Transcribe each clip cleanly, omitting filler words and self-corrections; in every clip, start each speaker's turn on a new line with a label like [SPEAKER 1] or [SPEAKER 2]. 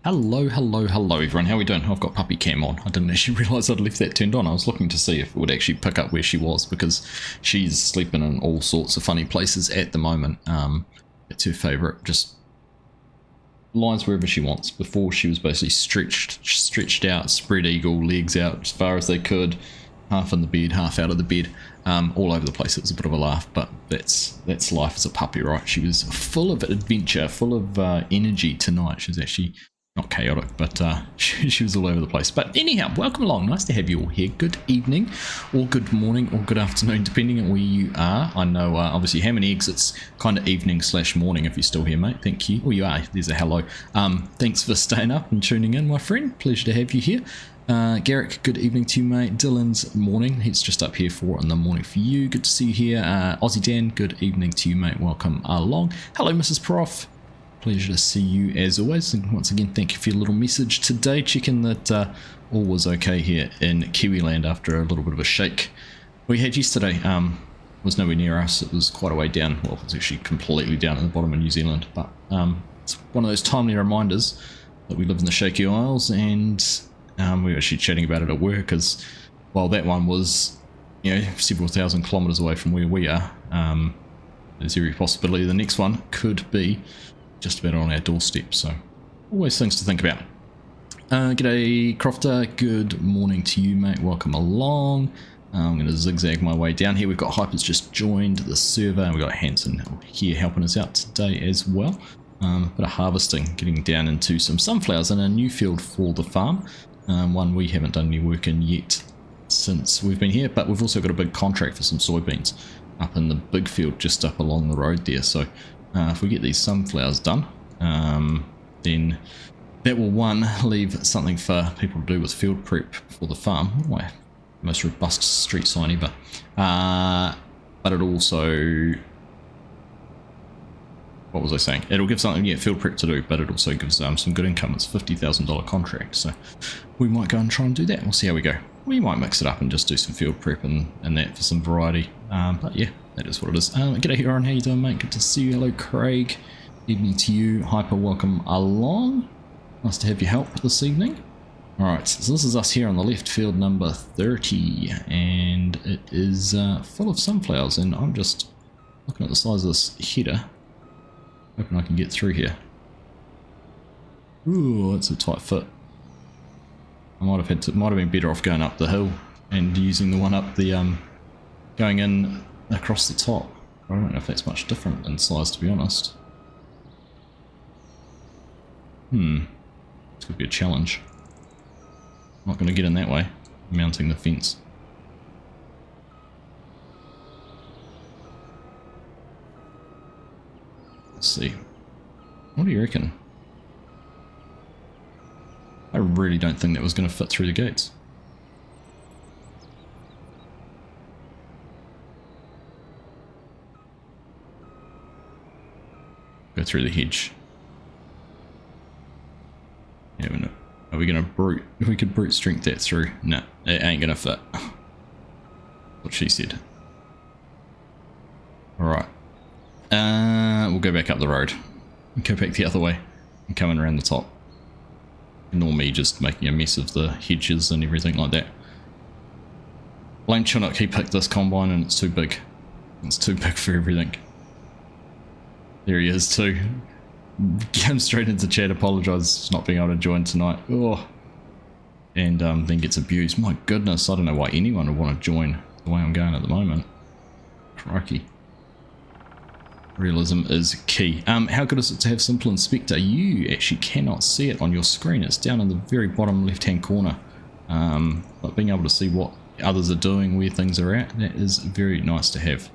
[SPEAKER 1] Hello, hello, hello everyone, how are we doing? I've got puppy cam on. I didn't actually realise I'd left that turned on. I was looking to see if it would actually pick up where she was because she's sleeping in all sorts of funny places at the moment. It's her favourite, just lies wherever she wants. Before she was basically stretched out, spread eagle, legs out as far as they could, half in the bed, half out of the bed, all over the place. It was a bit of a laugh, but that's life as a puppy, right? She was full of adventure, full of energy tonight. She was actually not chaotic, but she was all over the place. But anyhow, welcome along. Nice to have you all here. Good evening, or good morning, or good afternoon, depending on where you are. I know, obviously, ham and eggs, it's kind of evening / morning if you're still here, mate. Thank you. Oh, you are. There's a hello. Thanks for staying up and tuning in, my friend. Pleasure to have you here. Garrick, good evening to you, mate. Dylan's morning. He's just up here in the morning for you. Good to see you here. Aussie Dan, good evening to you, mate. Welcome along. Hello, Mrs. Prof. Pleasure to see you as always, and once again thank you for your little message today, checking that all was okay here in Kiwiland after a little bit of a shake we had yesterday. Was nowhere near us. It was quite a way down. Well, it's actually completely down at the bottom of New Zealand, but it's one of those timely reminders that we live in the shaky isles, and we were actually chatting about it at work, as while that one was, you know, several thousand kilometers away from where we are, there's every possibility the next one could be just about on our doorstep, so always things to think about. G'day Crofter, good morning to you, mate. Welcome along. I'm going to zigzag my way down here. We've got Hyper's just joined the server, and we've got Hanson here helping us out today as well. Bit of harvesting, getting down into some sunflowers in a new field for the farm, one we haven't done any work in yet since we've been here, but we've also got a big contract for some soybeans up in the big field just up along the road there. So if we get these sunflowers done, then that will, one, leave something for people to do with field prep for the farm. My most robust street sign ever. But it also, what was I saying? It'll give something, yeah, field prep to do, but it also gives some good income. It's a $50,000 contract, so we might go and try and do that. We'll see how we go. We might mix it up and just do some field prep and that for some variety. But yeah, that is what it is. G'day Huron, how you doing, mate? Good to see you. Hello Craig, evening to you. Hyper, welcome along. Nice to have your help this evening. Alright, so this is us here on the left, field number 30, and it is full of sunflowers, and I'm just looking at the size of this header, hoping I can get through here. Ooh, that's a tight fit. I might have been better off going up the hill and using the one up the going in across the top. I don't know if that's much different in size, to be honest. This could be a challenge. I'm not going to get in that way, mounting the fence. Let's see. What do you reckon? I really don't think that was going to fit through the gates. Go through the hedge. Yeah, no. Are we going to brute? If we could brute strength that through. No, it ain't going to fit. What she said. Alright. We'll go back up the road. Go back the other way. And come in around the top. Ignore me just making a mess of the hedges and everything like that. Blame Chinook, he picked this combine and it's too big. It's too big for everything. There he is too. Came straight into chat, apologises for not being able to join tonight. Oh. And then gets abused. My goodness, I don't know why anyone would want to join the way I'm going at the moment. Crikey. Realism is key. How good is it to have Simple Inspector? You actually cannot see it on your screen. It's down in the very bottom left hand corner. But being able to see what others are doing, where things are at, that is very nice to have.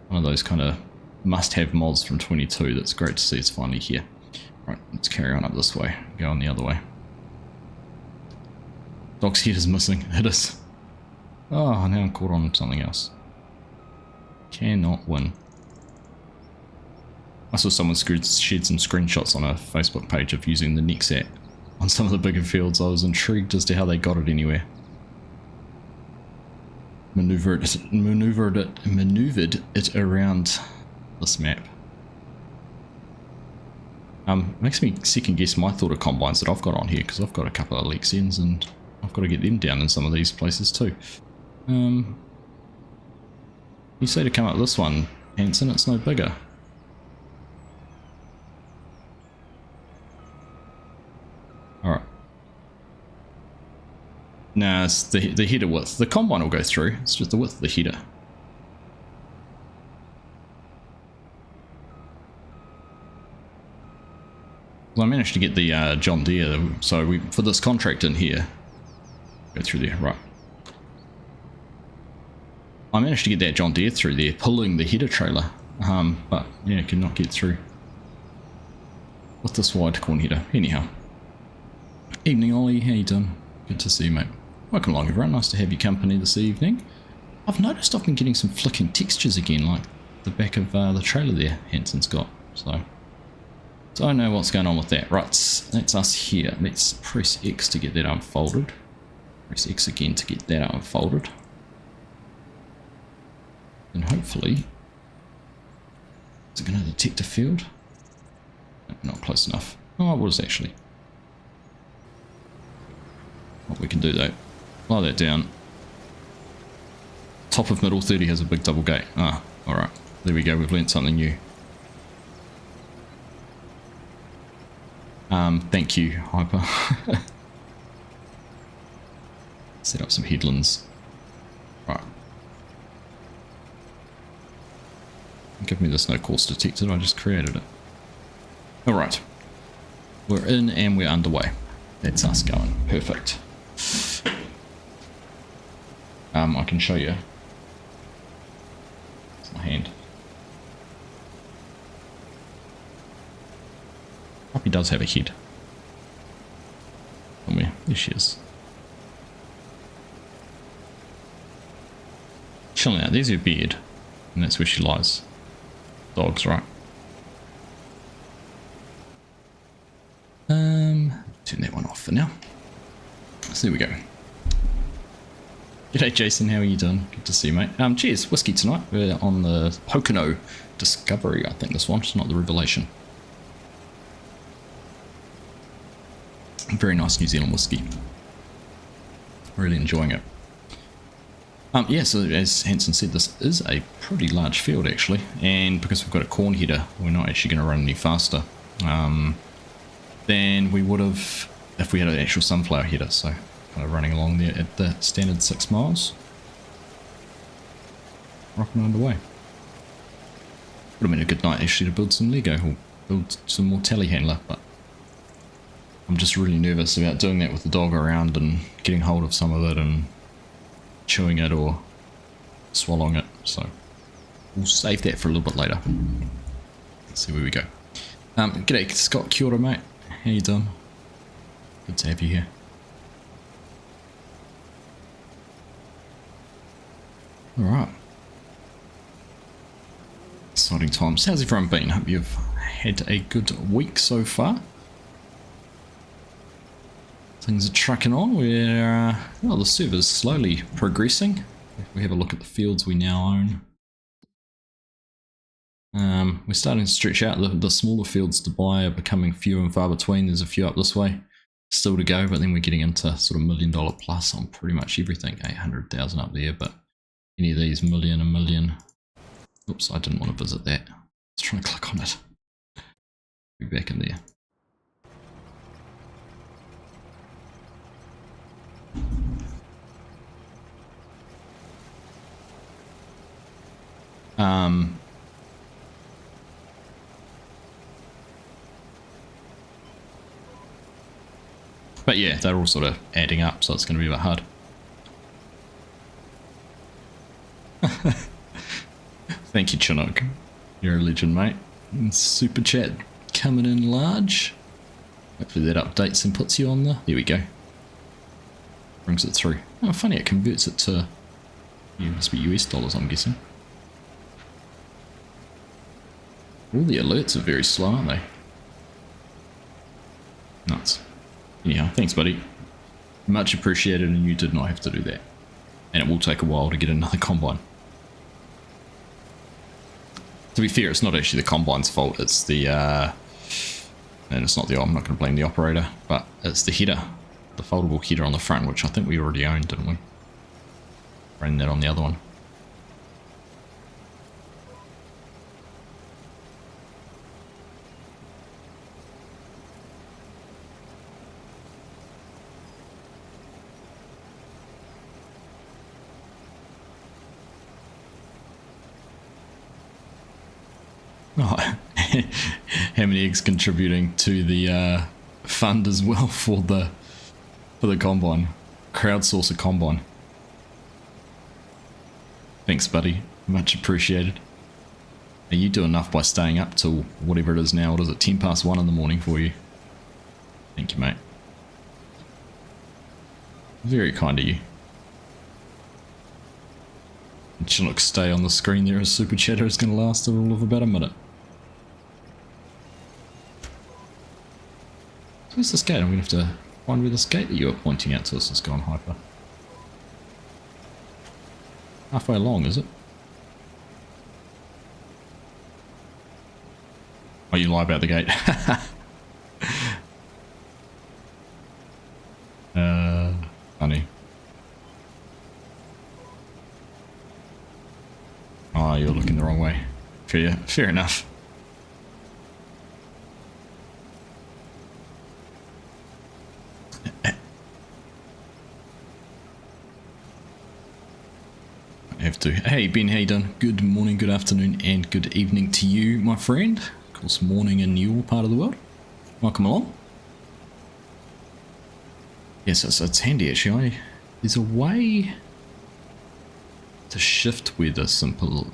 [SPEAKER 1] One of those kind of must-have mods from 22. That's great to see it's finally here. Right, let's carry on up this way. Go on the other way. Dog's head is missing. It is. Oh, now I'm caught on something else. Cannot win. I saw someone shared some screenshots on a Facebook page of using the NEXAT on some of the bigger fields. I was intrigued as to how they got it anywhere. Maneuvered it around this map. Makes me second guess my thought of combines that I've got on here, because I've got a couple of Lexians and I've got to get them down in some of these places too. You say to come up this one, Hanson, it's no bigger. Alright. Nah, it's the header width. The combine will go through, it's just the width of the header. Well, I managed to get the John Deere, so for this contract in here, go through there, right. I managed to get that John Deere through there, pulling the header trailer, but yeah, could not get through with this wide corn header. Anyhow, evening Ollie, how you doing? Good to see you, mate. Welcome along everyone, nice to have your company this evening. I've noticed I've been getting some flicking textures again, like the back of the trailer there Hanson's got, so don't know what's going on with that. Right, that's us here. Let's press X to get that unfolded. Press X again to get that unfolded. And hopefully, is it going to detect a field? No, not close enough. Oh, it was actually. What we can do though, lie that down. Top of middle 30 has a big double gate. Ah, alright. There we go, we've learnt something new. Thank you, Hyper. Set up some headlands. Right. Give me this no course detected, I just created it. Alright. We're in and we're underway. That's us going. Perfect. I can show you. It's my hand. Puppy does have a head. Somewhere. There she is. Chilling out. There's her bed. And that's where she lies. Dogs, right? Turn that one off for now. So there we go. G'day Jason, how are you doing? Good to see you, mate. Cheers, whiskey tonight. We're on the Pocono Discovery, I think this one. It's not the Revelation. Very nice New Zealand whiskey. Really enjoying it. Yeah, so as Hanson said, this is a pretty large field actually, and because we've got a corn header, we're not actually going to run any faster than we would have if we had an actual sunflower header. So kind of running along there at the standard 6 miles. Rocking underway. Would have been a good night actually to build some Lego or build some more telehandler, but I'm just really nervous about doing that with the dog around and getting hold of some of it and chewing it or swallowing it, so we'll save that for a little bit later. Let's see where we go. G'day Scott, kia ora mate, how you doing? Good to have you here. Alright. Exciting times. How's everyone been? Hope you've had a good week so far. Things are trucking on. We're, well, the server's slowly progressing. If we have a look at the fields we now own. We're starting to stretch out. The smaller fields to buy are becoming few and far between. There's a few up this way still to go, but then we're getting into sort of $1 million plus on pretty much everything. 800,000 up there, but any of these a million. Oops, I didn't want to visit that. Let's try and click on it. Be back in there. But yeah, they're all sort of adding up, so it's going to be a bit hard. Thank you, Chinook. You're a legend, mate. And super chat coming in large. Hopefully that updates and puts you on there. There we go. Brings it through. Oh, funny, it converts it to, yeah, must be US dollars, I'm guessing. All the alerts are very slow, aren't they? Nuts. Anyhow, thanks buddy. Much appreciated, and you did not have to do that. And it will take a while to get another combine. To be fair, it's not actually the combine's fault, it's the And it's not I'm not going to blame the operator, but it's the header, the foldable header on the front, which I think we already owned, didn't we? Ran that on the other one. Oh, how many eggs contributing to the fund as well for the combine, crowdsource a combine. Thanks, buddy, much appreciated. And you do enough by staying up till whatever it is now. What is it, 1:10 in the morning for you? Thank you, mate. Very kind of you. And Chinook, stay on the screen there as Super Chatter is going to last all of about a minute. Where's this gate? I'm going to have to find where this gate that you were pointing out to us has gone hyper. Halfway along, is it? Oh, you lie about the gate. Funny. Oh, you're looking the wrong way. Fair enough. Have to. Hey Ben, how you doing? Good morning, good afternoon, and good evening to you, my friend. Of course, morning in your part of the world. Welcome along. Yes, it's handy actually. There's a way to shift where the simple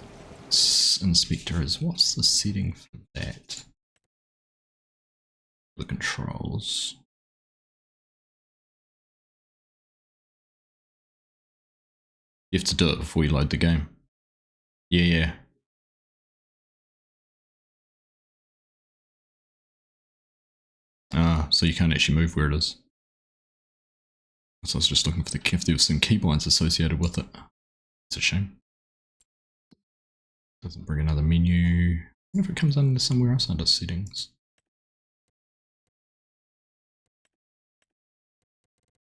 [SPEAKER 1] inspector is. What's the setting for that? The controls. You have to do it before you load the game. Yeah. Ah, so you can't actually move where it is. So I was just looking for if there was some keybinds associated with it. It's a shame. Doesn't bring another menu. I wonder if it comes under somewhere else under settings.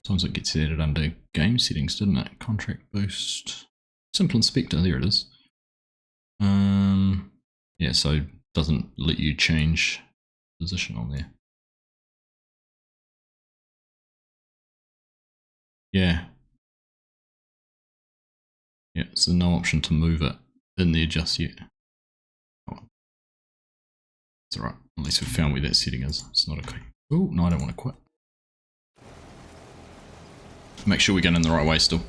[SPEAKER 1] Sometimes it gets added under game settings, didn't it? Contract boost. Simple inspector, there it is. Yeah, so it doesn't let you change position on there. Yeah. Yeah, so no option to move it in there just yet. Oh, it's alright. At least we've found where that setting is. It's not okay. Oh, no, I don't want to quit. Make sure we're going in the right way still.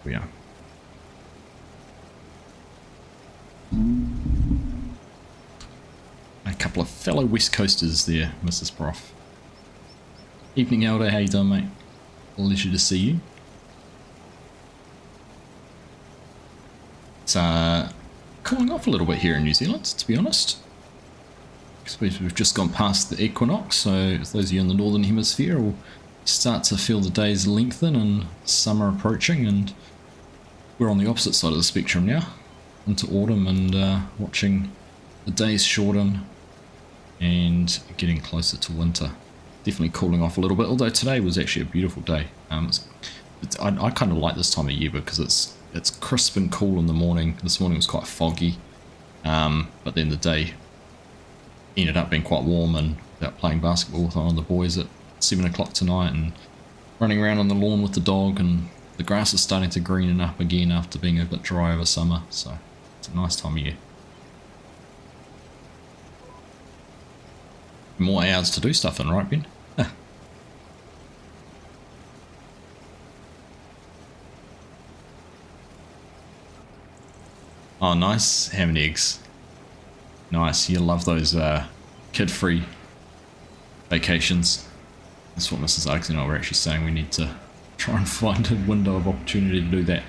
[SPEAKER 1] We are. A couple of fellow West Coasters there, Mrs. Prof. Evening, Elder. How you doing, mate? Pleasure to see you. It's cooling off a little bit here in New Zealand, to be honest. I suppose we've just gone past the equinox, so those of you in the northern hemisphere will start to feel the days lengthen and summer approaching, and we're on the opposite side of the spectrum now, into autumn and watching the days shorten and getting closer to winter. Definitely cooling off a little bit, although today was actually a beautiful day. I kind of like this time of year because it's crisp and cool in the morning. This morning was quite foggy, but then the day ended up being quite warm, and out playing basketball with one of the boys at 7 o'clock tonight and running around on the lawn with the dog, and the grass is starting to green up again after being a bit dry over summer, so it's a nice time of year. More hours to do stuff in, right, Ben? Oh, nice. Ham and eggs. Nice. You love those kid-free vacations. That's what Mrs. Uggs and I were actually saying. We need to try and find a window of opportunity to do that.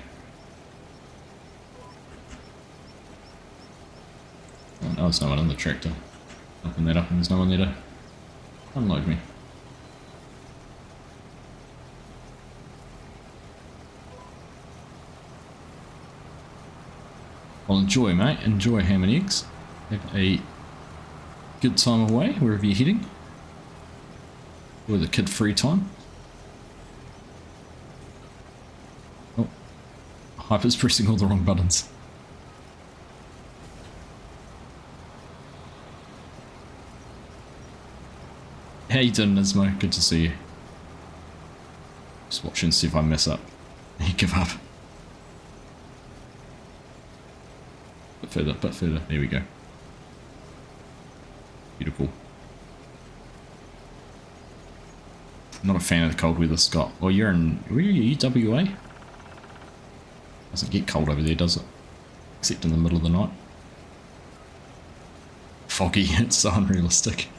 [SPEAKER 1] Oh, no, there's no one in the tractor. Open that up and there's no one there to unload me. Well, enjoy, mate. Enjoy ham and eggs. Have a good time away, wherever you're heading. Or the kid-free time. Oh, Hyper's pressing all the wrong buttons. How you doing, Nismo? Good to see you. Just watching to see if I mess up. You give up. Bit further, bit further. There we go. Beautiful. Not a fan of the cold weather, Scott. Well, you're in... Where are you? WA? Doesn't get cold over there, does it? Except in the middle of the night. Foggy. It's so unrealistic.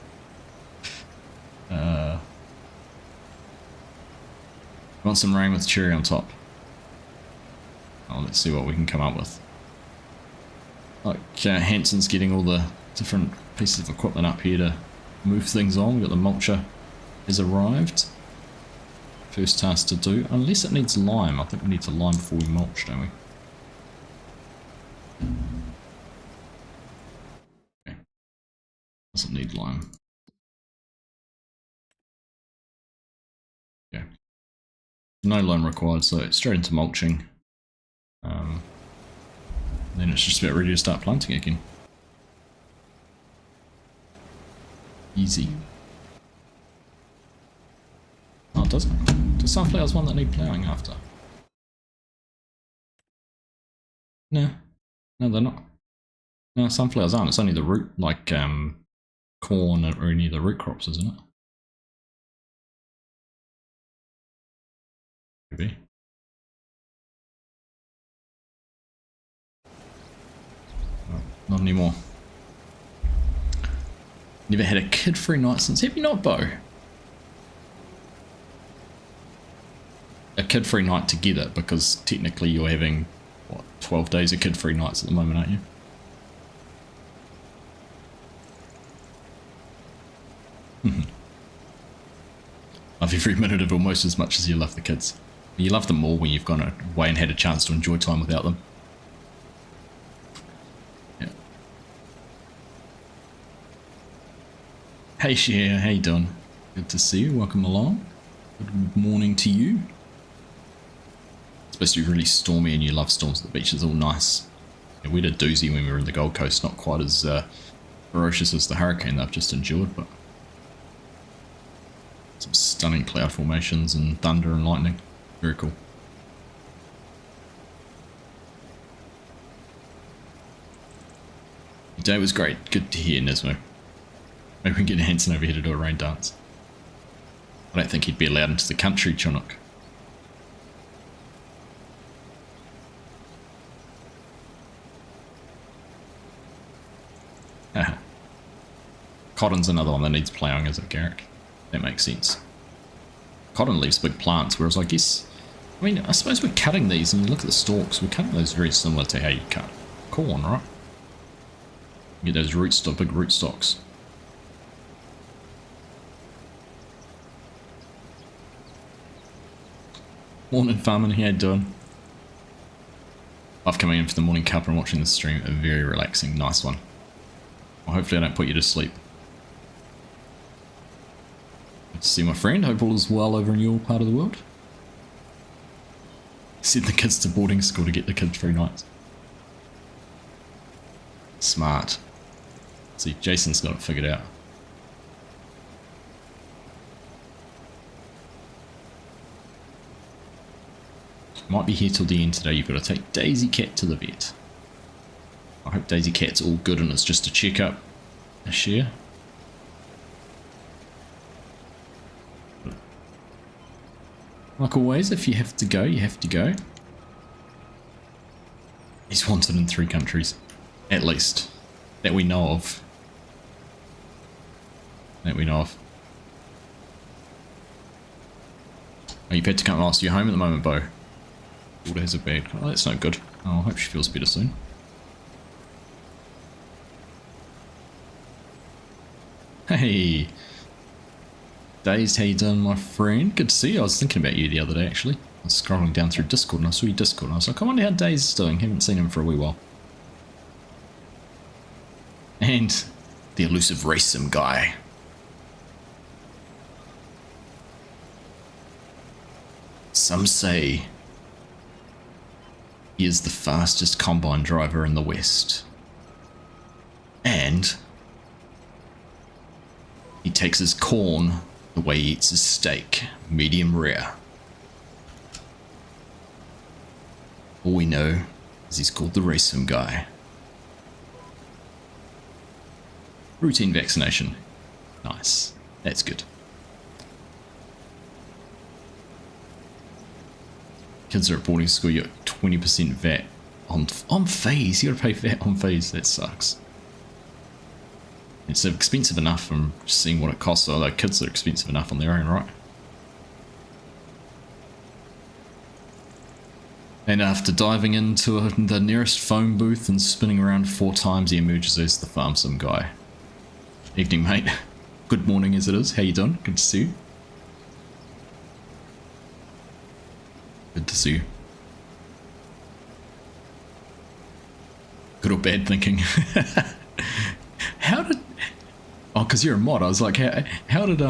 [SPEAKER 1] Want some rain with cherry on top. Oh, let's see what we can come up with. Like, Hanson's getting all the different pieces of equipment up here to move things on. We've got the mulcher has arrived. First task to do, unless it needs lime. I think we need to lime before we mulch, don't we? Okay. Doesn't need lime. Okay. No lime required, so straight into mulching. Then it's just about ready to start planting again. Easy. Oh, does it? Do sunflowers one that need ploughing after? No. No, they're not. No, sunflowers aren't. It's only the root, like corn or any of the root crops, isn't it? Maybe. Oh, not anymore. Never had a kid-free night since. Have you not, Bo? A kid-free night together, because technically you're having, what, 12 days of kid-free nights at the moment, aren't you? Love every minute of almost as much as you love the kids. You love them more when you've gone away and had a chance to enjoy time without them. Yeah. Hey Cher, how you doing? Good to see you, welcome along. Good morning to you. It's supposed to be really stormy and you love storms at the beach, it's all nice. Yeah, we had a doozy when we were in the Gold Coast, not quite as ferocious as the hurricane that I've just endured, but some stunning cloud formations and thunder and lightning. Very cool. The day was great. Good to hear, Nismo. Maybe we can get Hanson over here to do a rain dance. I don't think he'd be allowed into the country, Chinook. Cotton's another one that needs ploughing, is it, Garrick? That makes sense. Cotton leaves big plants, whereas I guess... I mean, I suppose we're cutting these, and look at the stalks, we're cutting those very similar to how you cut corn, right? You get those big root stalks. Morning, farming, how you doing? Love coming in for the morning cuppa and watching the stream, a very relaxing, nice one. Well, hopefully I don't put you to sleep. Good to see my friend, hope all is well over in your part of the world. Send the kids to boarding school to get the kids free nights. Smart. See, Jason's got it figured out. Might be here till the end today. You've got to take Daisy Cat to the vet. I hope Daisy Cat's all good and it's just a checkup. A share. Like always, if you have to go, you have to go. He's wanted in 3 countries. At least. That we know of. That we know of. Oh, you've had to come last. You're home at the moment, Bo. Daughter has a bad... Oh, that's no good. Oh, I hope she feels better soon. Hey! Dazed, how you doing, my friend? Good to see you. I was thinking about you the other day, actually. I was scrolling down through Discord and I saw your Discord and I was like, I wonder how Dazed is doing. Haven't seen him for a wee while. And The elusive race sim guy. Some say he is the fastest combine driver in the West. And he takes his corn the way he eats his steak, medium rare. All we know is he's called the race sim guy. Routine vaccination. Nice. That's good. Kids are at boarding school, you got 20% VAT on fees. You gotta pay VAT on fees. That sucks. It's expensive enough from seeing what it costs, although kids are expensive enough on their own, right? And after diving into the nearest phone booth and spinning around 4 times, he emerges as the farm sim guy. Evening, mate. Good morning as it is. How you doing? Good to see you. Good to see you. Good or bad thinking? How did... Oh, because you're a mod. I was like, how did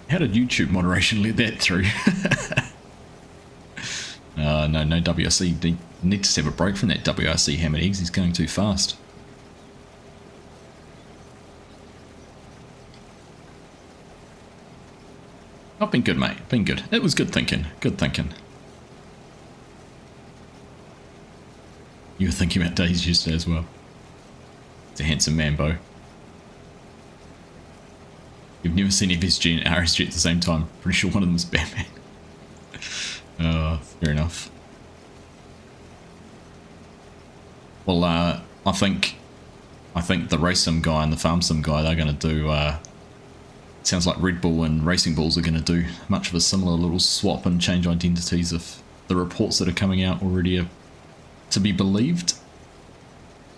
[SPEAKER 1] YouTube moderation let that through? No WRC. Need to have a break from that WRC ham and eggs. He's going too fast. I've been good, mate. Been good. It was good thinking. Good thinking. You were thinking about Daisy yesterday as well. It's a handsome man, Bo. You've never seen FSG and RSG at the same time. Pretty sure one of them is Batman. Fair enough. Well, I think the race sim guy and the farm sim guy, they're going to do... sounds like Red Bull and Racing Bulls are going to do much of a similar little swap and change identities if the reports that are coming out already are to be believed.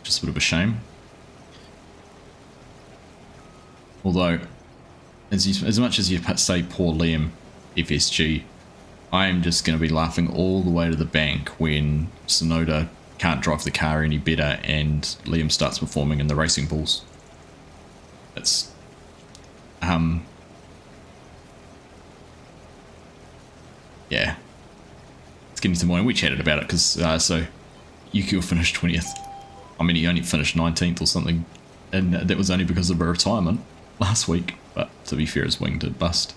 [SPEAKER 1] Just a bit of a shame. Although, as much as you say poor Liam, FSG, I am just going to be laughing all the way to the bank when Sonoda can't drive the car any better and Liam starts performing in the Racing Bulls. That's... yeah. It's getting to the morning. We chatted about it because, so, Yukio finished 20th. I mean, he only finished 19th or something, and that was only because of a retirement last week, but to be fair, his wing did bust.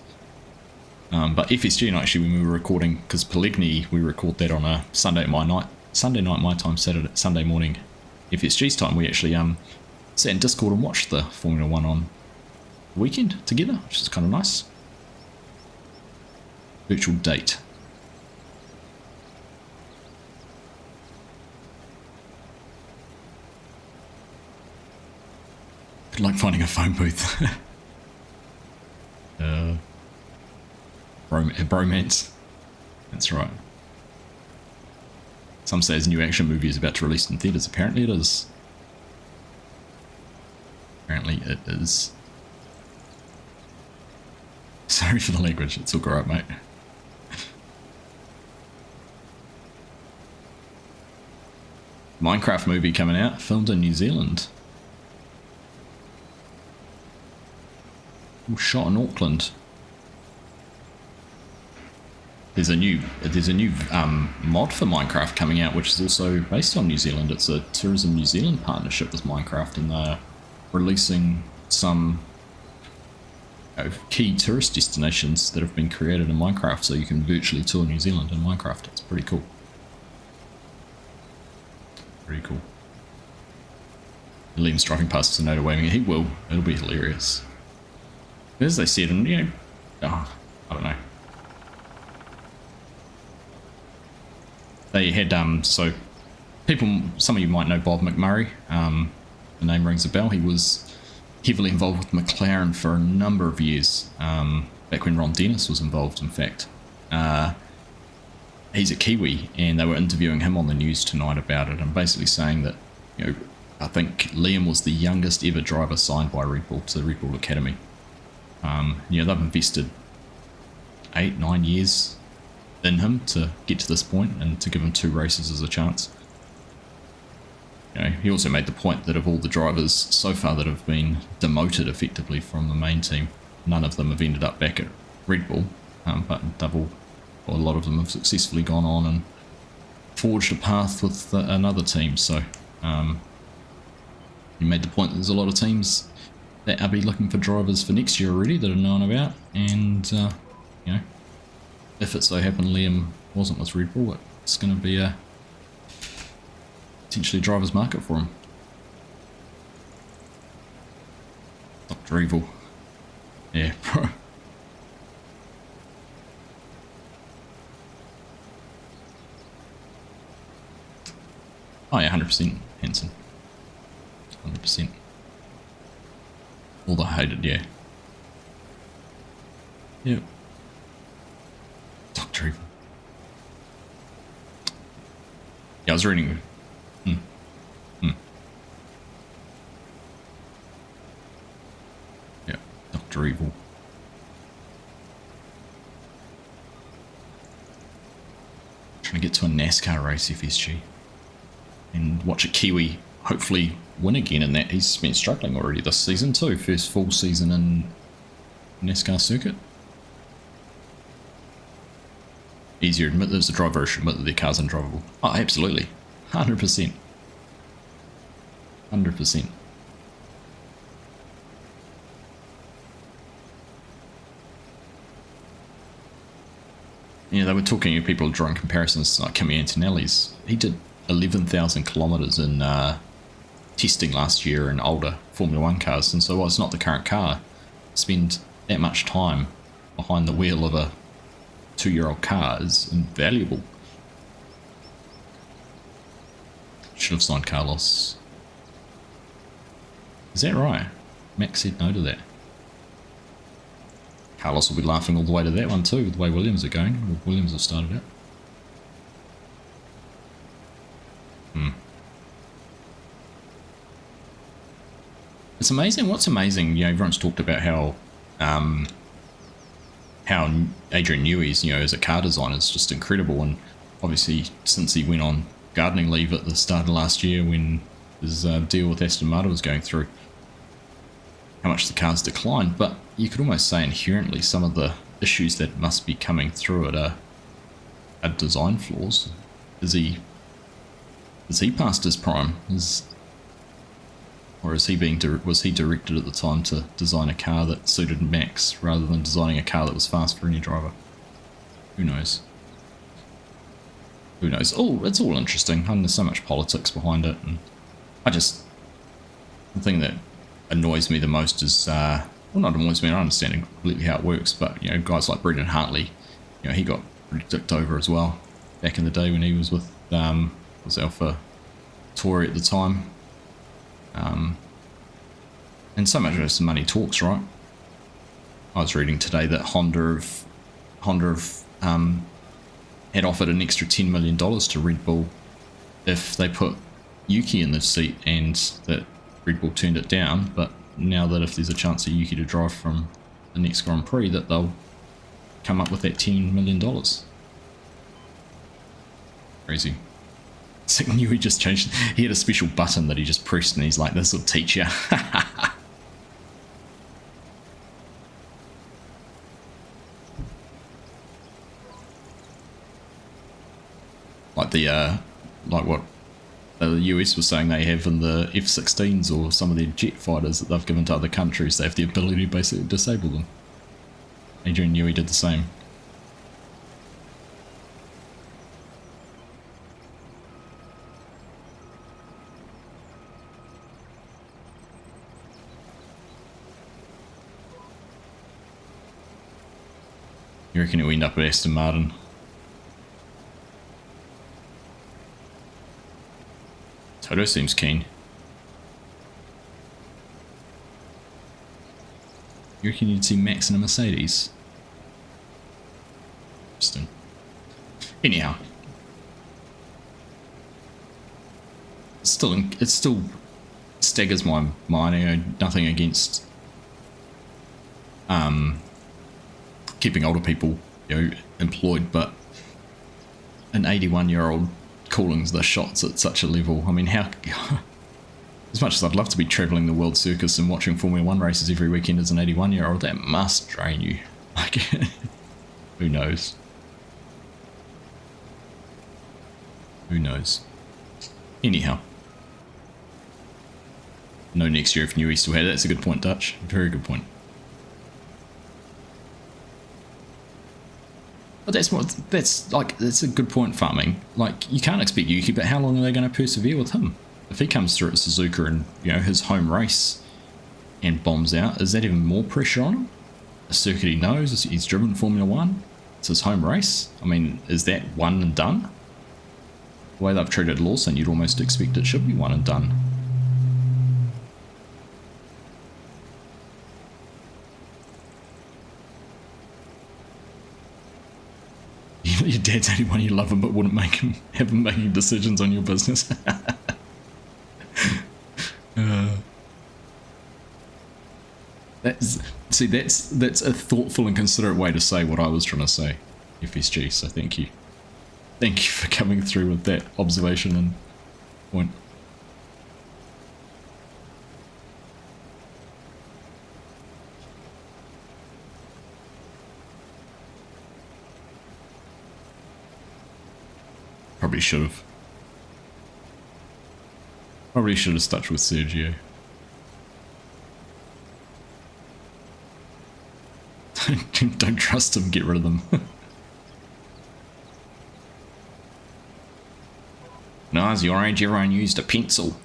[SPEAKER 1] But FSG, and actually, when we were recording, because Pellegrini, we record that on a Sunday night my time, Sunday morning, FSG's time, we actually sat in Discord and watched the Formula 1 on the weekend together, which is kind of nice. Virtual date. Good luck finding a phone booth. Bromance. That's right. Some say his new action movie is about to release in theatres. Apparently it is. Apparently it is. Sorry for the language. It's all alright, mate. Minecraft movie coming out, filmed in New Zealand. All shot in Auckland. There's a new mod for Minecraft coming out, which is also based on New Zealand. It's a Tourism New Zealand partnership with Minecraft, and they're releasing some key tourist destinations that have been created in Minecraft, so you can virtually tour New Zealand in Minecraft. It's pretty cool. Pretty cool. Liam's driving past Sonoda waving. He will. It'll be hilarious. As they said, and I don't know. They had so people. Some of you might know Bob McMurray. The name rings a bell. He was heavily involved with McLaren for a number of years. Back when Ron Dennis was involved, in fact. He's a Kiwi, and they were interviewing him on the news tonight about it, and basically saying that, I think Liam was the youngest ever driver signed by Red Bull to the Red Bull Academy. They've invested 8-9 years in him to get to this point and to give him 2 races as a chance. You know, he also made the point that of all the drivers so far that have been demoted effectively from the main team, none of them have ended up back at Red Bull, but a lot of them have successfully gone on and forged a path with another team. So he made the point that there's a lot of teams that are be looking for drivers for next year already that are known about, and you know, if it so happened Liam wasn't with Red Bull, it's going to be a potentially driver's market for him. Dr. Evil. Yeah, bro. Oh yeah, 100% Hanson. 100%. All the hated, yeah. Yep. Dr. Evil. Yeah, I was reading. Yeah, Dr. Evil. Trying to get to a NASCAR race, FSG. And watch a Kiwi hopefully win again in that. He's been struggling already this season too. First full season in NASCAR circuit. Easier to admit that as a driver, should admit that their car's undrivable. Oh, absolutely. 100%. 100%. Yeah, they were talking, people drawing comparisons like Kimi Antonelli's. He did 11,000 kilometres in testing last year in older Formula 1 cars, and so while it's not the current car, spend that much time behind the wheel of a 2-year-old car is invaluable. Should have signed Carlos. Is that right? Max said no to that. Carlos will be laughing all the way to that one too, with the way Williams are going. Williams have started out. It's amazing. What's amazing, you know, everyone's talked about how Adrian Newey's, you know, as a car designer is just incredible, and obviously since he went on gardening leave at the start of last year when his deal with Aston Martin was going through, how much the car's declined. But you could almost say inherently some of the issues that must be coming through it are design flaws. Is he past his prime? Or was he directed at the time to design a car that suited Max rather than designing a car that was fast for any driver? Who knows? Who knows? Oh, it's all interesting, and there's so much politics behind it. And the thing that annoys me the most is, well, not annoys me, I understand completely how it works, but, you know, guys like Brendan Hartley, you know, he got pretty dicked over as well back in the day when he was with, was Alpha Tauri at the time. And so much of money talks, right? I was reading today that Honda had offered an extra $10 million to Red Bull if they put Yuki in the seat, and that Red Bull turned it down. But now that if there's a chance for Yuki to drive from the next Grand Prix, that they'll come up with that $10 million. Crazy. So I knew he just changed. He had a special button that he just pressed, and he's like, "This will teach you." Like the like what the US was saying they have in the F-16s or some of their jet fighters that they've given to other countries. They have the ability to basically disable them. Adrian Newey did the same. You reckon he'll end up at Aston Martin? Toto seems keen. You reckon you'd see Max in a Mercedes? Interesting. Anyhow. It still staggers my mind. You know, nothing against keeping older people, you know, employed, but an 81-year-old calling the shots at such a level. I mean, how... As much as I'd love to be travelling the world circus and watching Formula 1 races every weekend as an 81-year-old, that must drain you. Like, who knows? Who knows? Anyhow. No next year if Newey still had it. That's a good point, Dutch. Very good point. But that's a good point, farming. Like, you can't expect Yuki, but how long are they going to persevere with him? If he comes through at Suzuka and, you know, his home race and bombs out, is that even more pressure on him? A circuit he knows, he's driven Formula 1, it's his home race. I mean, is that one and done? The way they've treated Lawson, you'd almost expect it should be one and done. Your dad's only one you love him, but wouldn't have him making decisions on your business. That's a thoughtful and considerate way to say what I was trying to say, FSG. So thank you for coming through with that observation and point. Probably should have. Probably should have stuck with Sergio. Don't trust him, get rid of them. No, as your age, everyone used a pencil.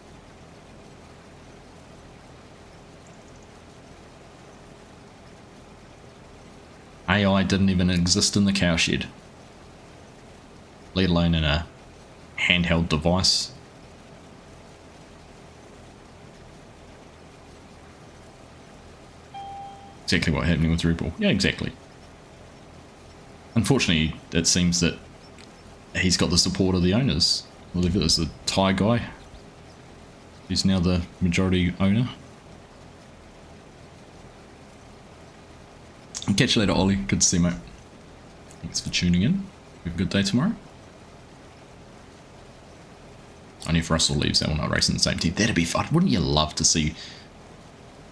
[SPEAKER 1] AI didn't even exist in the cowshed, let alone in a handheld device. Exactly what's happening with Red Bull. Yeah, exactly. Unfortunately, it seems that he's got the support of the owners. Well, if it was the Thai guy, he's now the majority owner. I'll catch you later, Ollie. Good to see you, mate. Thanks for tuning in. Have a good day tomorrow. Only if Russell leaves, they will not race in the same team. That'd be fun. Wouldn't you love to see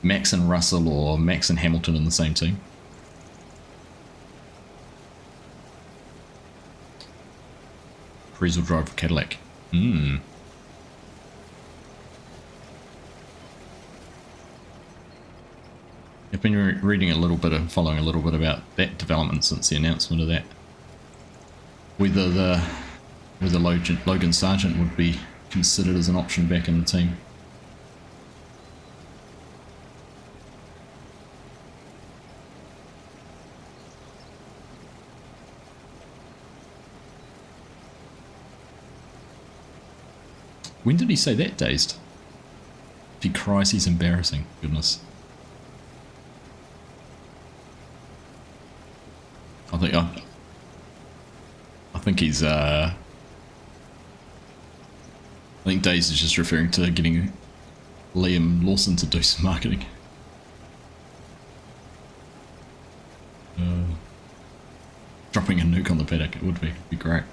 [SPEAKER 1] Max and Russell or Max and Hamilton in the same team? Perez will drive for Cadillac. I've been reading a little bit and following a little bit about that development since the announcement of that. Whether Logan Sargent would be considered as an option back in the team. When did he say that, Dazed? If he cries, he's embarrassing. Goodness. I think he's I think Dazed is just referring to getting Liam Lawson to do some marketing. Dropping a nuke on the paddock, it would be great.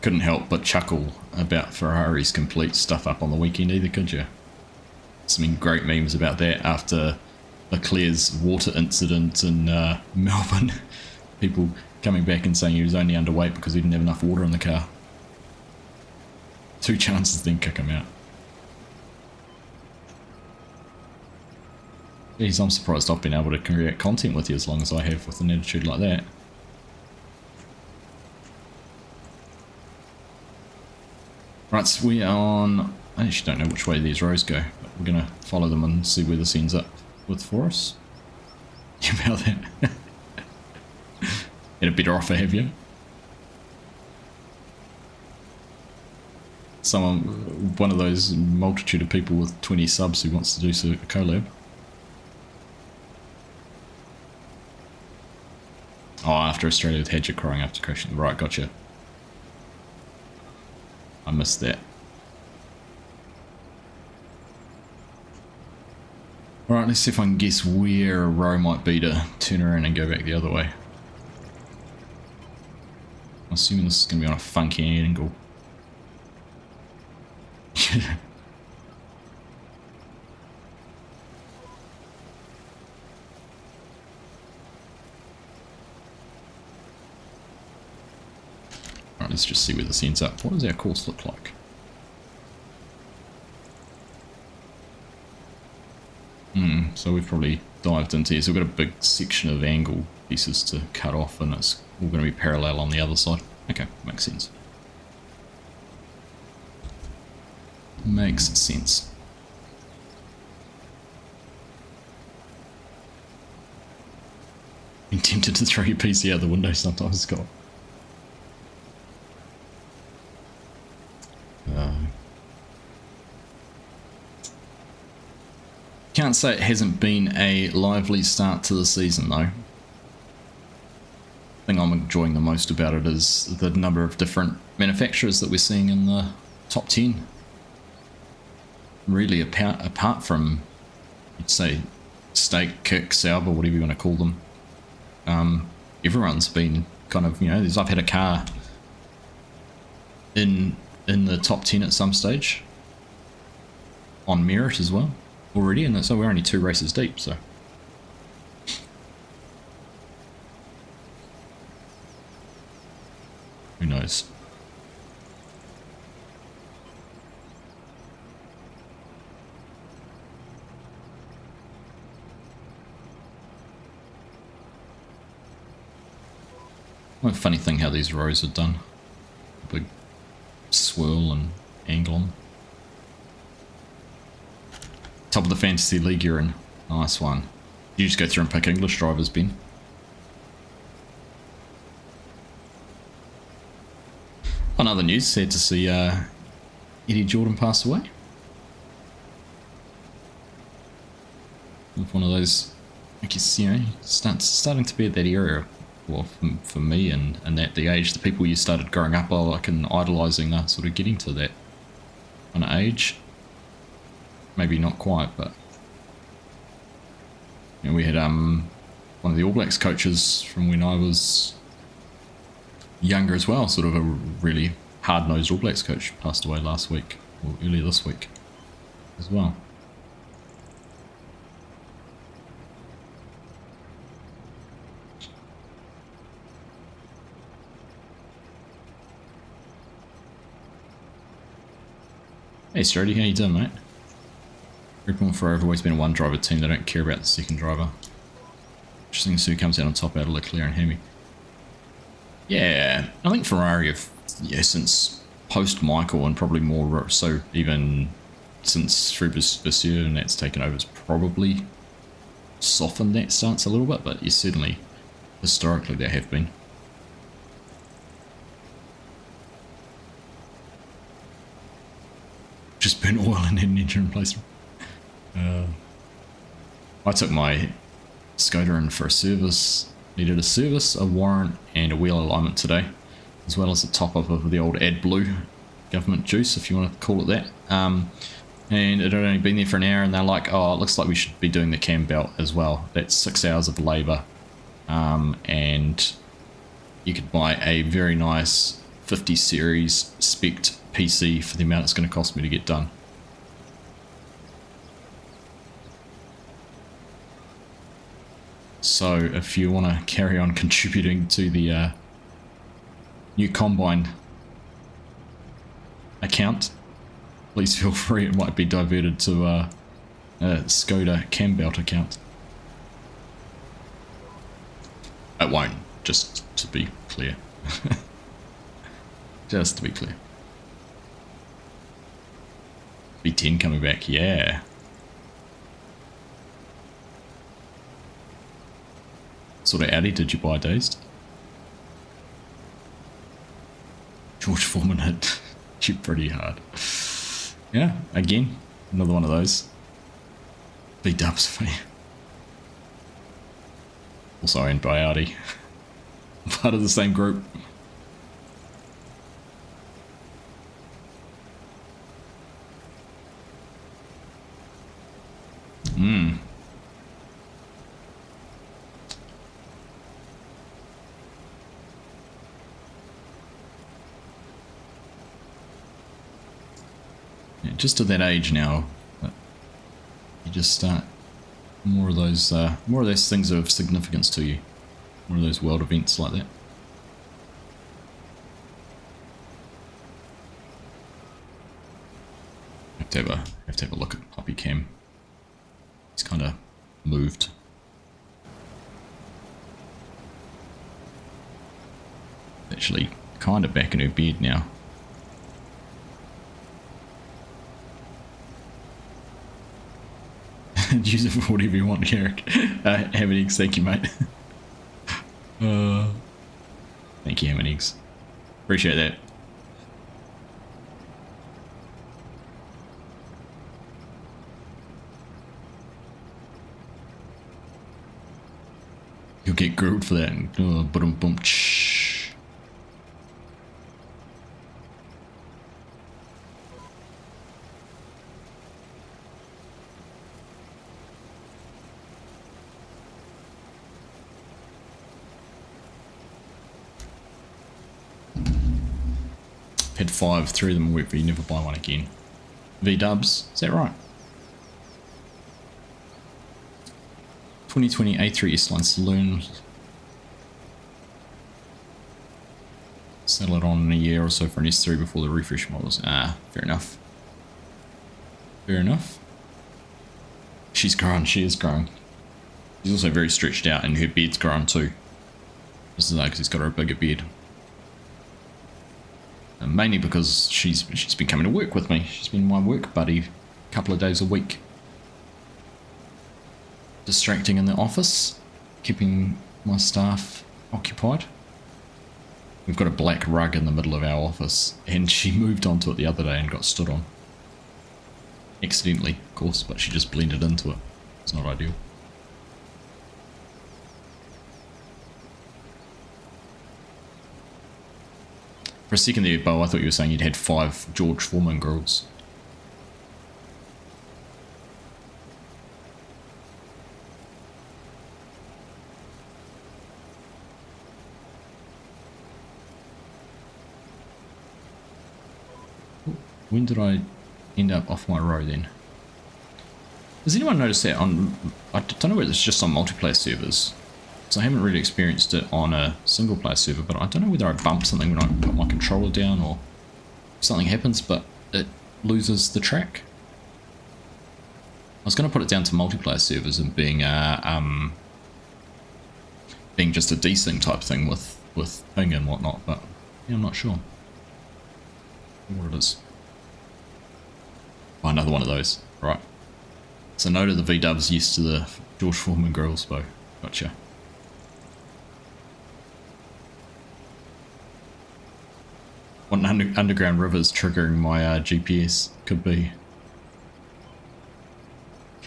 [SPEAKER 1] Couldn't help but chuckle about Ferrari's complete stuff up on the weekend either, could you? Some great memes about that after Leclerc's water incident in Melbourne. People coming back and saying he was only underweight because he didn't have enough water in the car. 2 chances, then kick him out. Jeez, I'm surprised I've been able to create content with you as long as I have with an attitude like that. Right, so we are on... I actually don't know which way these rows go, but we're going to follow them and see where this ends up with for us. You about that? Had a better offer, have you? One of those multitude of people with 20 subs who wants to do a collab. Oh, after Australia with Hadger crying after crashing. Right, gotcha. I missed that. Alright, let's see if I can guess where a row might be to turn around and go back the other way. I'm assuming this is going to be on a funky angle. Alright, let's just see where this ends up. What does our course look like? So we've probably dived into here. So we've got a big section of angle pieces to cut off, and it's all going to be parallel on the other side. Okay, makes sense. Makes sense. Been tempted to throw your PC out the window sometimes, Scott. Can't say it hasn't been a lively start to the season though. The thing I'm enjoying the most about it is the number of different manufacturers that we're seeing in the top 10. Really apart from, you'd say, Steak, Kick, Sauber, whatever you want to call them, everyone's been kind of, you know, I've had a car in the top 10 at some stage on merit as well already, and so we're only 2 races deep, so who knows. What a funny thing how these rows are done. Big swirl and angle on. Top of the Fantasy League you're in. Nice one. You just go through and pick English drivers, Ben. On other news, sad to see Eddie Jordan pass away. One of those, I guess, you know, starting to be at that era. Well, for me and at the age, the people you started growing up like and idolising are sort of getting to that kind of age. Maybe not quite, but you know, we had one of the All Blacks coaches from when I was younger as well, sort of a really hard-nosed All Blacks coach, passed away last week, or earlier this week as well. Hey Strody, how you doing, mate? Ripple and Fro have always been a one-driver team. They don't care about the second driver. Interesting to see who comes out on top out of Leclerc and Hemi. Yeah, I think Ferrari have, yeah, since post-Michael and probably more so even since through Vasseur and that's taken over, has probably softened that stance a little bit, but yes, certainly historically there have been. Just burnt oil and had an engine replacement. I took my Skoda in for a service. Needed a service, a warrant, and a wheel alignment today, as well as a top up of the old AdBlue government juice, if you want to call it that. And it had only been there for an hour, and they're like, "Oh, it looks like we should be doing the cam belt as well." That's 6 hours of labour, and you could buy a very nice 50 series spec'd PC for the amount it's going to cost me to get done. So if you want to carry on contributing to the new Combine account, please feel free. It might be diverted to a Skoda cam belt account. It won't, just to be clear. Just to be clear. B10 coming back, yeah. What sort of Audi did you buy, Dazed? George Foreman hit you pretty hard. Yeah, again, another one of those. B-dubs for you. Also owned by Audi. Part of the same group. Yeah, just at that age now, you just start more of those things of significance to you, more of those world events like that. Have to have a look at Puppy Cam. He's kind of moved. Actually, kind of back in her bed now. Use it for whatever you want, Eric. Ham and eggs, thank you, mate. Thank you, ham and eggs. Appreciate that. You'll get grilled for that. Boom, boom, shh. Had 5, 3 of them work, but you never buy one again. V-dubs, is that right? 2020 A3 S-Line Saloon. Settle it on in a year or so for an S3 before the refresh models. Ah, fair enough. Fair enough. She's grown, she is growing. She's also very stretched out and her bed's grown too. This is like because he's got her a bigger bed. And mainly because she's been coming to work with me. She's been my work buddy a couple of days a week. Distracting in the office, keeping my staff occupied. We've got a black rug in the middle of our office and she moved onto it the other day and got stood on. Accidentally, of course, but she just blended into it. It's not ideal. For a second there, Bo, I thought you were saying you'd had 5 George Foreman grills. When did I end up off my row then? Does anyone notice that on... I don't know whether it's just on multiplayer servers. So I haven't really experienced it on a single player server, but I don't know whether I bump something when I put my controller down or something happens, but it loses the track. I was going to put it down to multiplayer servers and being just a desync type thing with ping and whatnot, but yeah, I'm not sure what it is. Oh, another one of those, right. So no to the V-dubs, yes to the George Foreman grills, Bo. Gotcha. What underground rivers triggering my GPS? Could be.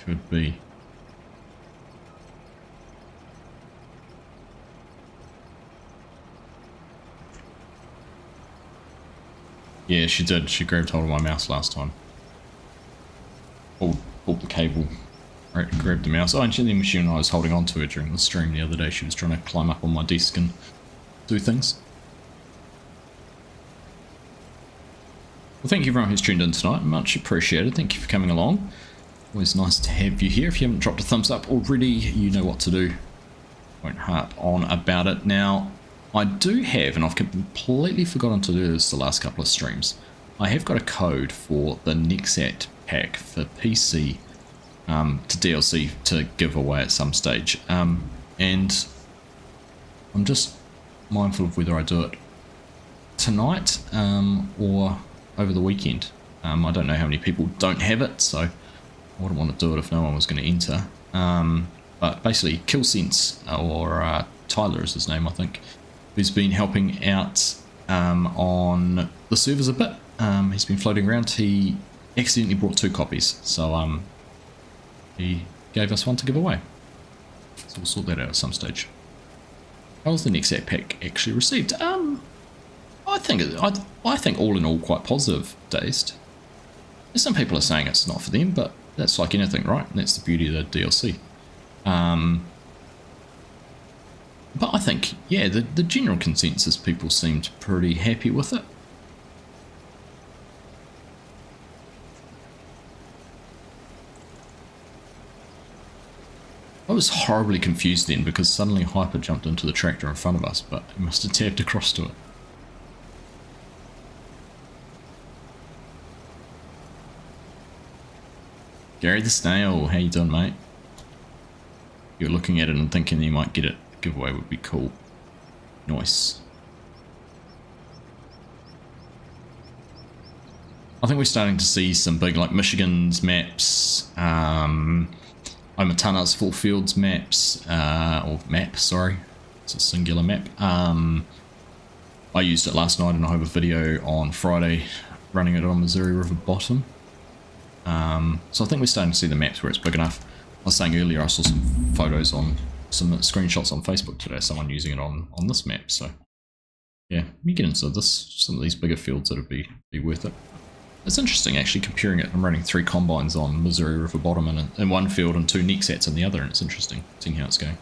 [SPEAKER 1] Could be. Yeah, she did. She grabbed hold of my mouse last time. Pulled the cable, right, grabbed the mouse. Oh, and then she and I was holding on to her during the stream the other day. She was trying to climb up on my desk and do things. Well, thank you everyone who's tuned in tonight. Much appreciated. Thank you for coming along. Always nice to have you here. If you haven't dropped a thumbs up already, you know what to do. Won't harp on about it. Now, I do have, and I've completely forgotten to do this the last couple of streams, I have got a code for the NEXAT pack for PC to DLC to give away at some stage. And I'm just mindful of whether I do it tonight or over the weekend. I don't know how many people don't have it, so I wouldn't want to do it if no one was going to enter. But basically, Killsense, or Tyler is his name, I think, who's been helping out on the servers a bit. He's been floating around. He accidentally brought 2 copies, so he gave us one to give away. So we'll sort that out at some stage. How was the NEXAT pack actually received? I think all in all quite positive, Dazed. Some people are saying it's not for them, but that's like anything, right? And that's the beauty of the DLC. But I think, yeah, the general consensus, people seemed pretty happy with it. was horribly confused then because suddenly Hyper jumped into the tractor in front of us, but he must have tapped across to it. Gary the Snail, how you doing, mate? You're looking at it and thinking you might get it. The giveaway would be cool. Nice. I think we're starting to see some big, like Michigan's maps, Omatana's Full Fields maps, or map, sorry. It's a singular map. I used it last night and I have a video on Friday running it on Missouri River bottom. So I think we're starting to see the maps where it's big enough. I was saying earlier I saw some photos on, some screenshots on Facebook today, someone using it on this map, so yeah, you get into this, some of these bigger fields that would be worth it. It's interesting actually comparing it. I'm running 3 combines on Missouri River bottom in one field and 2 NEXATs in the other, and it's interesting seeing how it's going.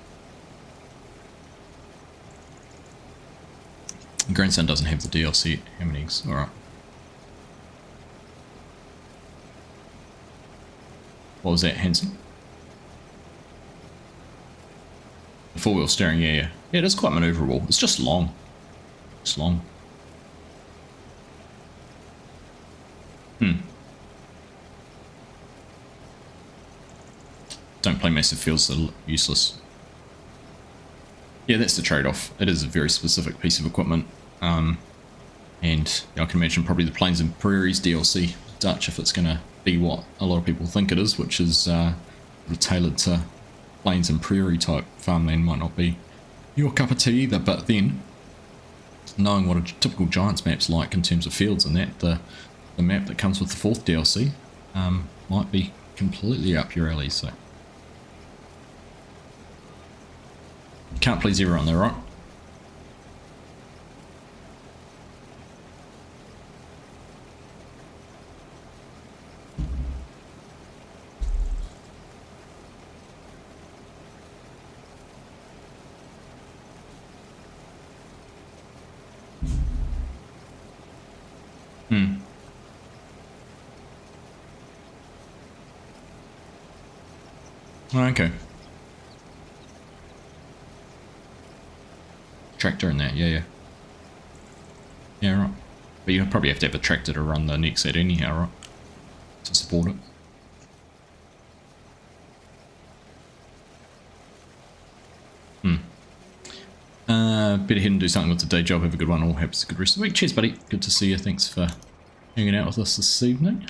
[SPEAKER 1] Grandson doesn't have the DLC. How many eggs? Alright. What was that, Hanson? The 4-wheel steering, yeah. Yeah, it is quite manoeuvrable. It's just long. It's long. Don't play massive fields, they're useless. Yeah, that's the trade-off. It is a very specific piece of equipment. And I can imagine probably the Plains and Prairies DLC Dutch, if it's going to be what a lot of people think it is, which is tailored to Plains and Prairie type farmland, might not be your cup of tea either. But then, knowing what a typical Giants map's like in terms of fields and that, the map that comes with the 4th DLC might be completely up your alley. So can't please everyone though, right? Okay. Tractor in that, yeah. Yeah, right. But you probably have to have a tractor to run the NEXAT anyhow, right? To support it. Better head and do something with the day job. Have a good one. All happy. Good rest of the week. Cheers, buddy. Good to see you. Thanks for hanging out with us this evening.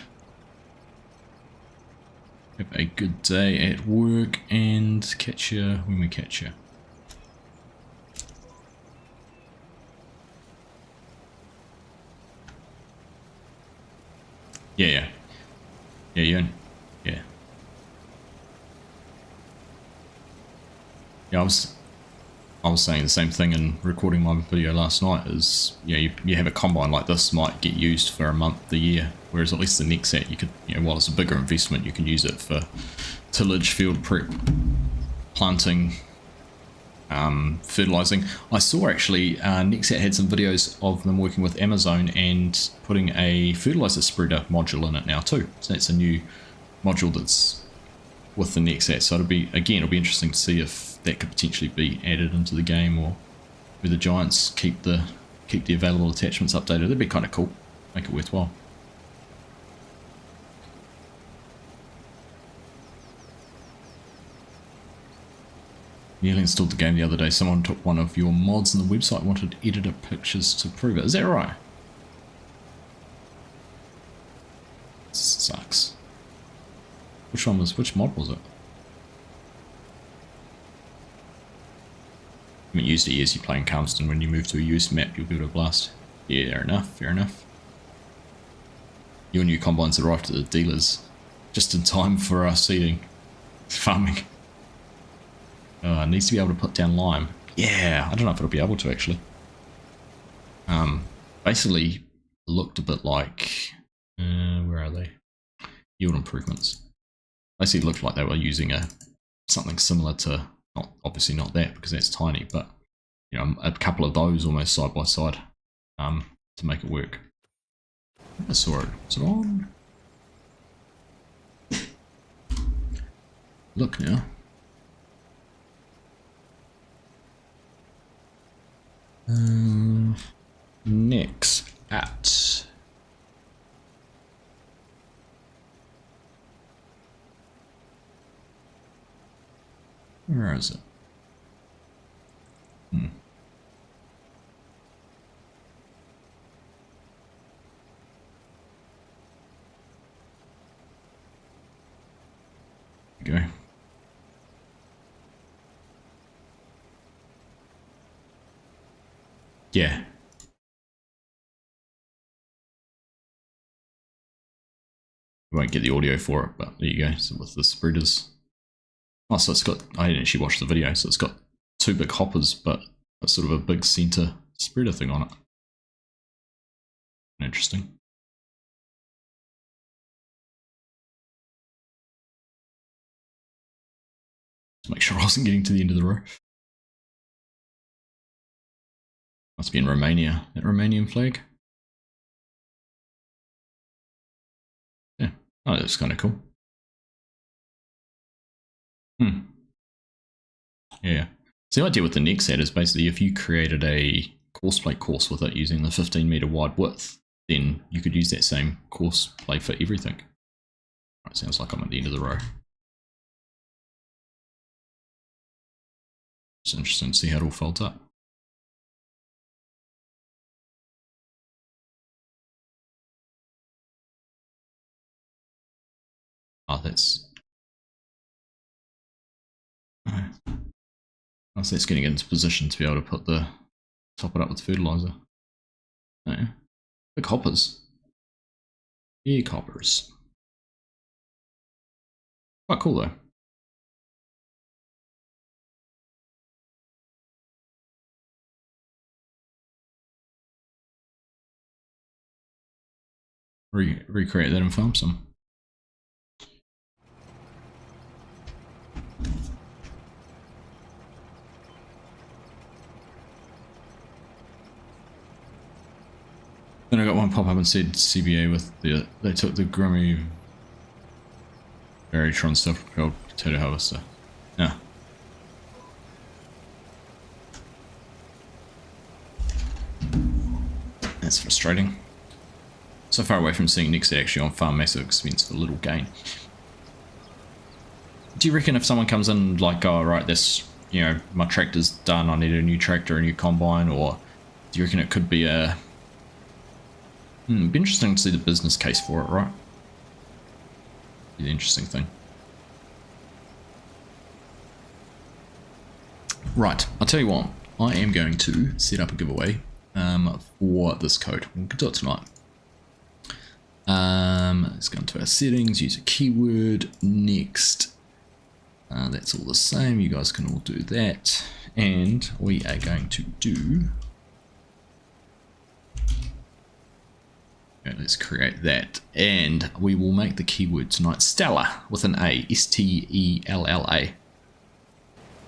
[SPEAKER 1] Have a good day at work and catch you when we catch you. Yeah. Yeah, I was saying the same thing in recording my video last night. Is you have a combine like this might get used for a month, a year, whereas at least the NEXAT you could, while it's a bigger investment, you can use it for tillage, field prep, planting, fertilizing. I saw actually NEXAT had some videos of them working with Amazon and putting a fertilizer spreader module in it now too. So that's a new module that's with the NEXAT. So it'll be interesting to see if that could potentially be added into the game, or where the Giants keep the available attachments updated. That'd be kind of cool. Make it worthwhile. Nearly installed the game the other day. Someone took one of your mods on the website and wanted editor pictures to prove it. Is that right? This sucks. Which mod was it? I haven't used it years. You play in Calmsden. When you move to a used map, you'll be able to blast. Yeah, fair enough. Your new combines arrived at the dealers just in time for seeding. Farming. It needs to be able to put down lime. Yeah, I don't know if it'll be able to actually. Basically looked a bit like, where are they? Yield improvements. Basically looked like they were using something similar to, obviously not that because that's tiny, but a couple of those almost side by side to make it work. I saw it. Is it on? Look now. NEXAT. Where is it? Go. Yeah. You won't get the audio for it, but there you go. So with the spreaders. Oh, so it's got, I didn't actually watch the video, so it's got two big hoppers, but a sort of a big center spreader thing on it. Interesting. Just make sure I wasn't getting to the end of the row. Must be in Romania. That Romanian flag? Yeah. Oh, that's kind of cool. Yeah. So the idea with the NEXAT is basically if you created a course plate course with it using the 15-meter wide width, then you could use that same course play for everything. Right, sounds like I'm at the end of the row. It's interesting to see how it all folds up. Oh, that's... Oh, so that's getting into position to be able to put the... top it up with fertilizer. Oh, yeah. Big hoppers. Big hoppers. Quite cool though. Recreate that in farm some. Then I got one pop up and said CBA with the, they took the Grammy Veritron self-propelled potato harvester. Yeah. That's frustrating. So far away from seeing NEXAT actually on farm, massive expense for little gain. Do you reckon if someone comes in like, oh right, this, you know, my tractor's done, I need a new tractor, a new combine, or do you reckon it could be a... it'd be interesting to see the business case for it, right? Be the interesting thing. Right, I'll tell you what, I am going to set up a giveaway for this code. We'll do it tonight. Let's go into our settings, use a keyword, next. That's all the same, you guys can all do that. And we are going to do... Okay, let's create that. And we will make the keyword tonight Stella with an A, S-T-E-L-L-A.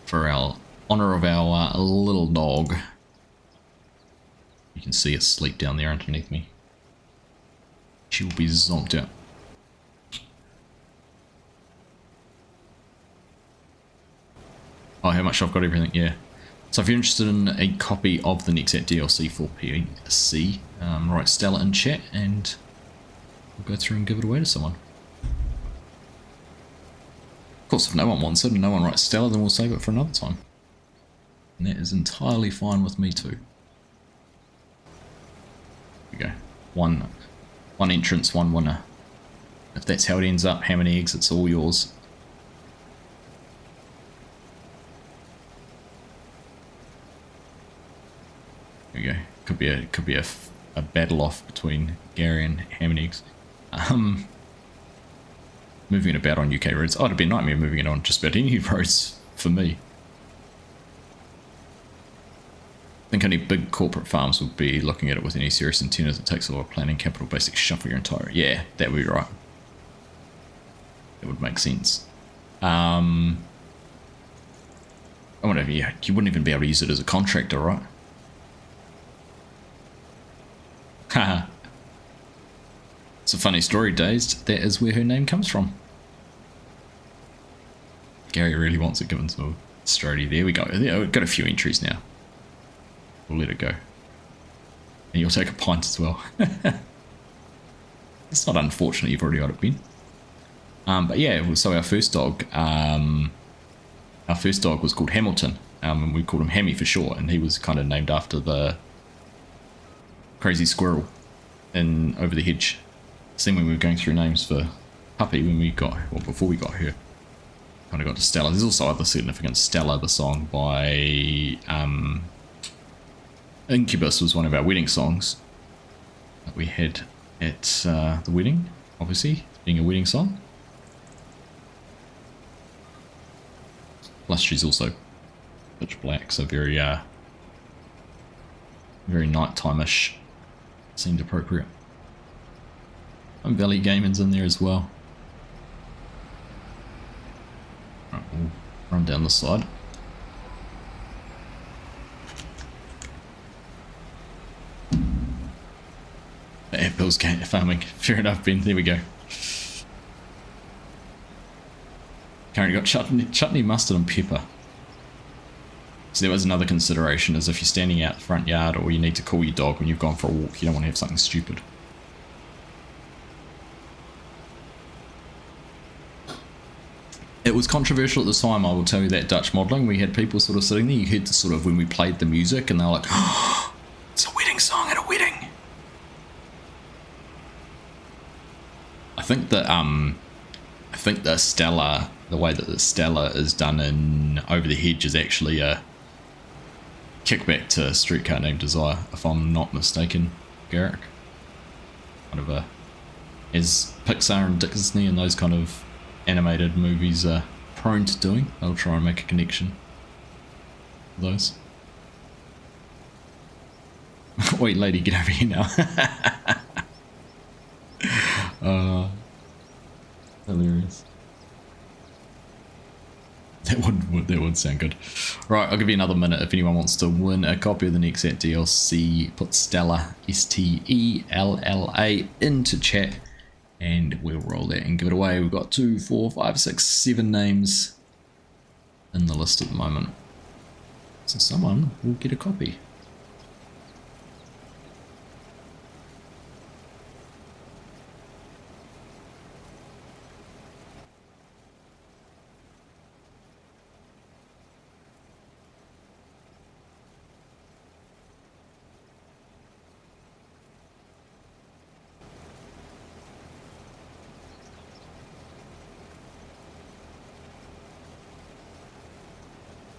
[SPEAKER 1] For our honor of our little dog. You can see it asleep down there underneath me. She will be zonked out. Oh, how much I've got everything, yeah. So if you're interested in a copy of the NEXAT DLC for PC, write Stella in chat and we'll go through and give it away to someone. Of course, if no one wants it and no one writes Stella, then we'll save it for another time. And that is entirely fine with me too. There we go. One entrance, one winner. If that's how it ends up, how many exits, all yours. There we go. Could be a battle off between Gary and Ham and Eggs. Moving it about on UK roads. Oh, it'd be a nightmare moving it on just about any roads for me. I think only big corporate farms would be looking at it with any serious intent, as it takes a lot of planning, capital, basic shuffle your entire... Yeah, that would be right. That would make sense. I wonder if you wouldn't even be able to use it as a contractor, right? Haha. It's a funny story, Dazed. That is where her name comes from. Gary really wants it given to Strody. There we go. We've got a few entries now. We'll let it go. And you'll take a pint as well. It's not unfortunate you've already got it, Ben. But yeah, so our first dog was called Hamilton, and we called him Hammy for short, and he was kind of named after the crazy squirrel in Over the Hedge. Same when we were going through names for Puppy before we got her. Kind of got to Stella. There's also other significant. Stella, the song by Incubus, was one of our wedding songs that we had at the wedding, obviously, being a wedding song. Plus she's also pitch black, so very nighttime-ish. Seemed appropriate. And Valley Gaming's in there as well. Right, we'll run down the side. Bill's farming. Fair enough, Ben. There we go. Currently got chutney, mustard and pepper. So there was another consideration, is if you're standing out the front yard or you need to call your dog when you've gone for a walk, you don't want to have something stupid. It was controversial at the time, I will tell you that, Dutch modelling. We had people sort of sitting there, you heard the sort of when we played the music and they were like, oh, it's a wedding song at a wedding. I think that Stella, the way that the Stella is done in Over the Hedge is actually a kickback to Streetcar Named Desire, if I'm not mistaken, Garrick. Kind of as Pixar and Disney and those kind of animated movies are prone to doing, they'll try and make a connection with those. Wait, lady, get over here now. Hilarious. That would sound good. Right, I'll give you another minute if anyone wants to win a copy of the NEXAT DLC. Put Stella, S-T-E-L-L-A, into chat and we'll roll that and give it away. We've got 2, 4, 5, 6, 7 names in the list at the moment, so someone will get a copy.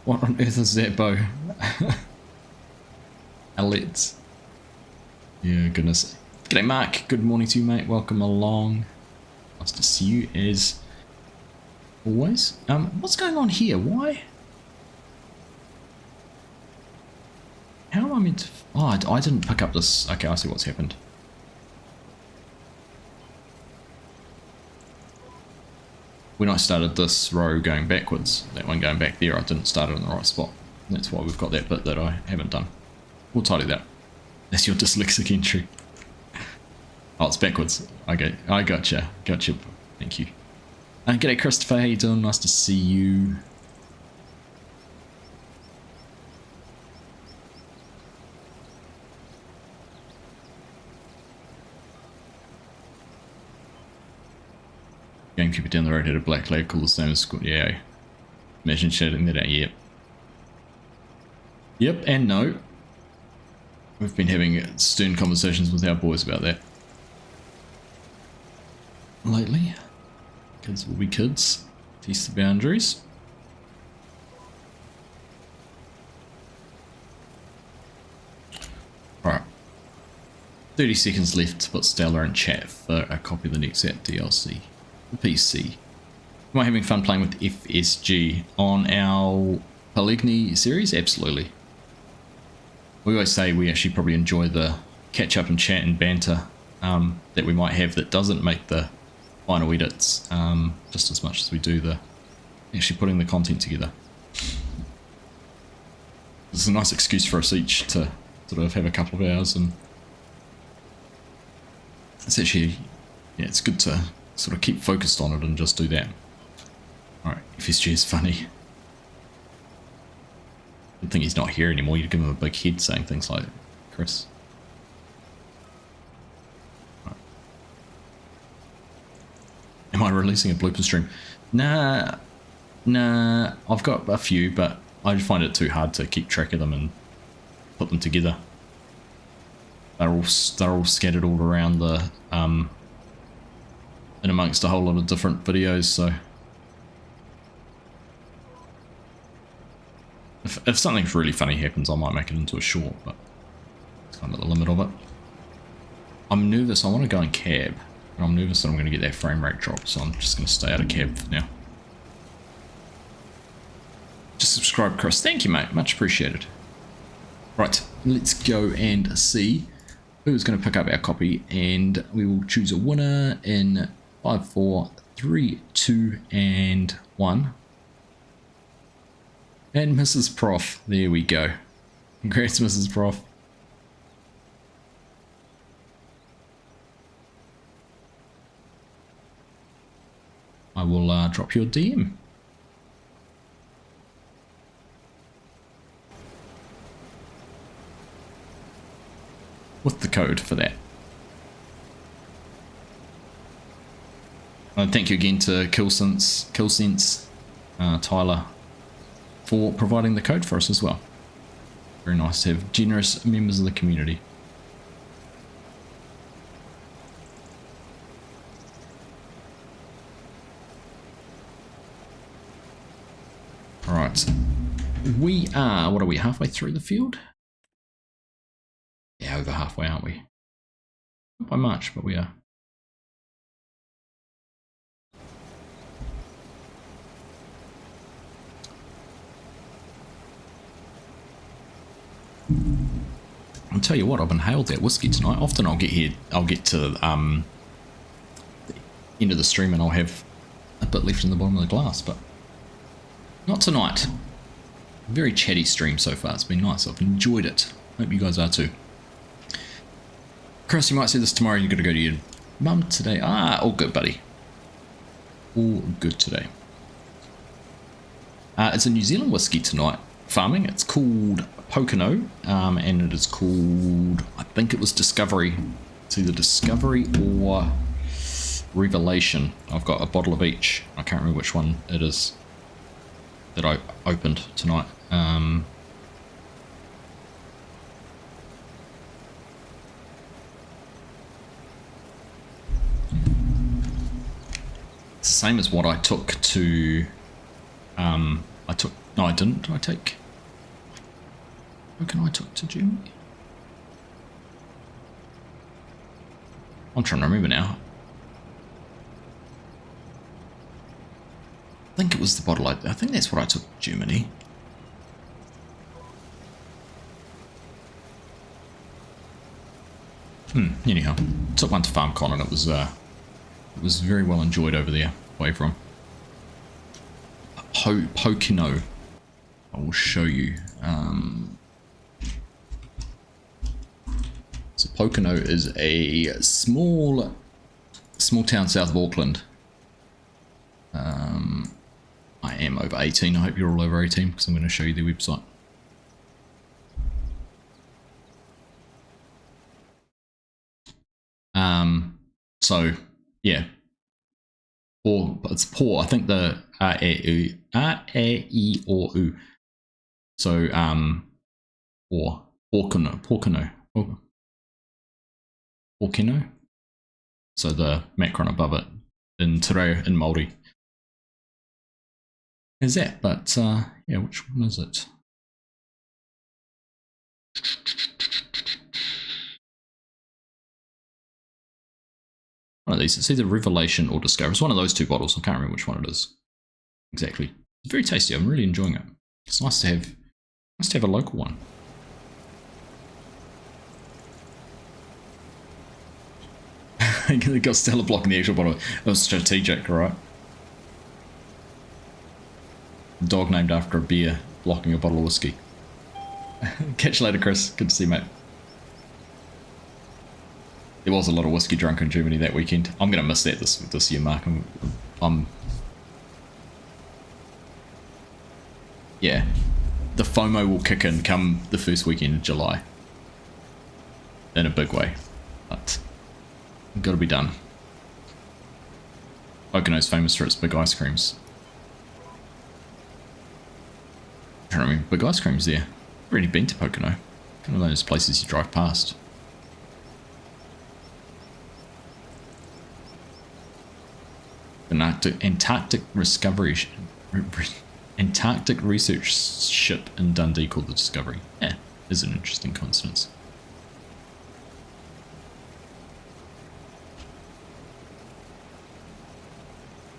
[SPEAKER 1] What on earth is that bow? Alex. Yeah, goodness. G'day Mark, good morning to you mate, welcome along. Nice to see you as always. What's going on here? Why? How am I meant to... Oh, I didn't pick up this... Okay, I see what's happened. When I started this row going backwards, that one going back there, I didn't start it in the right spot. That's why we've got that bit that I haven't done. We'll tidy that. That's your dyslexic entry. Oh, it's backwards. Okay, I gotcha. Gotcha. Thank you. G'day Christopher, how you doing? Nice to see you. Gamekeeper down the road had a black lab called the same as school. Yeah. Imagine shouting that out. Yep. Yep and no. We've been having stern conversations with our boys about that lately. Kids will be kids. Test the boundaries. Alright. 30 seconds left to put Stella in chat for a copy of the NEXAT DLC. The PC. Am I having fun playing with FSG on our Polygyny series? Absolutely. We always say we actually probably enjoy the catch up and chat and banter that we might have that doesn't make the final edits just as much as we do the actually putting the content together. It's a nice excuse for us each to sort of have a couple of hours, and it's actually, yeah, it's good to sort of keep focused on it and just do that. Alright, FSG is funny. Good thing he's not here anymore. You'd give him a big head saying things like, Chris. Right. Am I releasing a blooper stream? Nah, I've got a few, but I just find it too hard to keep track of them and put them together. They're all scattered all around the in amongst a whole lot of different videos, so if something really funny happens, I might make it into a short, but it's kind of the limit of it. I'm nervous. I want to go in cab, and I'm nervous that I'm going to get that frame rate drop, so I'm just going to stay out of cab for now. Just subscribe, Chris. Thank you, mate. Much appreciated. Right, let's go and see who's going to pick up our copy, and we will choose a winner in 5, 4, 3, 2, and 1. And Mrs. Prof. There we go. Congrats, Mrs. Prof. I will drop your DM. With the code for that. Thank you again to Killsense, Tyler, for providing the code for us as well. Very nice to have generous members of the community. Alright, we are, what are we, halfway through the field? Yeah, over halfway, aren't we? Not by much, but we are. I'll tell you what, I've inhaled that whiskey tonight. Often I'll get to the end of the stream and I'll have a bit left in the bottom of the glass, but not tonight. Very chatty stream so far. It's been nice. I've enjoyed it. Hope you guys are too. Chris, you might see this tomorrow. You've got to go to your mum today. Ah, all good, buddy. All good today. It's a New Zealand whiskey tonight. Farming. It's called Pocono, and it is called, I think it was Discovery. It's either Discovery or Revelation. I've got a bottle of each. I can't remember which one it is that I opened tonight. It's the same as what I took to, no I didn't, did I take, I took to Germany? I'm trying to remember now. I think it was the bottle, I think that's what I took to Germany. Anyhow, took one to FarmCon and it was very well enjoyed over there, away from Pocono. I will show you. So Pocono is a small town south of Auckland. I am over 18. I hope you're all over 18 because I'm going to show you their website. So yeah, or it's poor. I think the R-A-E-O-U. So or Porcino. So the macron above it in Te Reo in Māori is that, but yeah, which one is it? One of these. It's either Revelation or Discovery. It's one of those two bottles. I can't remember which one it is exactly. It's very tasty. I'm really enjoying it. It's nice to have a local one. They got Stella blocking the actual bottle. That was strategic, right? Dog named after a beer blocking a bottle of whiskey. Catch you later, Chris. Good to see you, mate. There was a lot of whiskey drunk in Germany that weekend. I'm going to miss that this year, Mark. Yeah. the FOMO will kick in come the first weekend of July. In a big way. But it's got to be done. Pocono's famous for its big ice creams. I don't remember big ice creams there. I've already been to Pocono. Kind of those places you drive past. Antarctic research ship in Dundee called the Discovery. Yeah, is an interesting coincidence.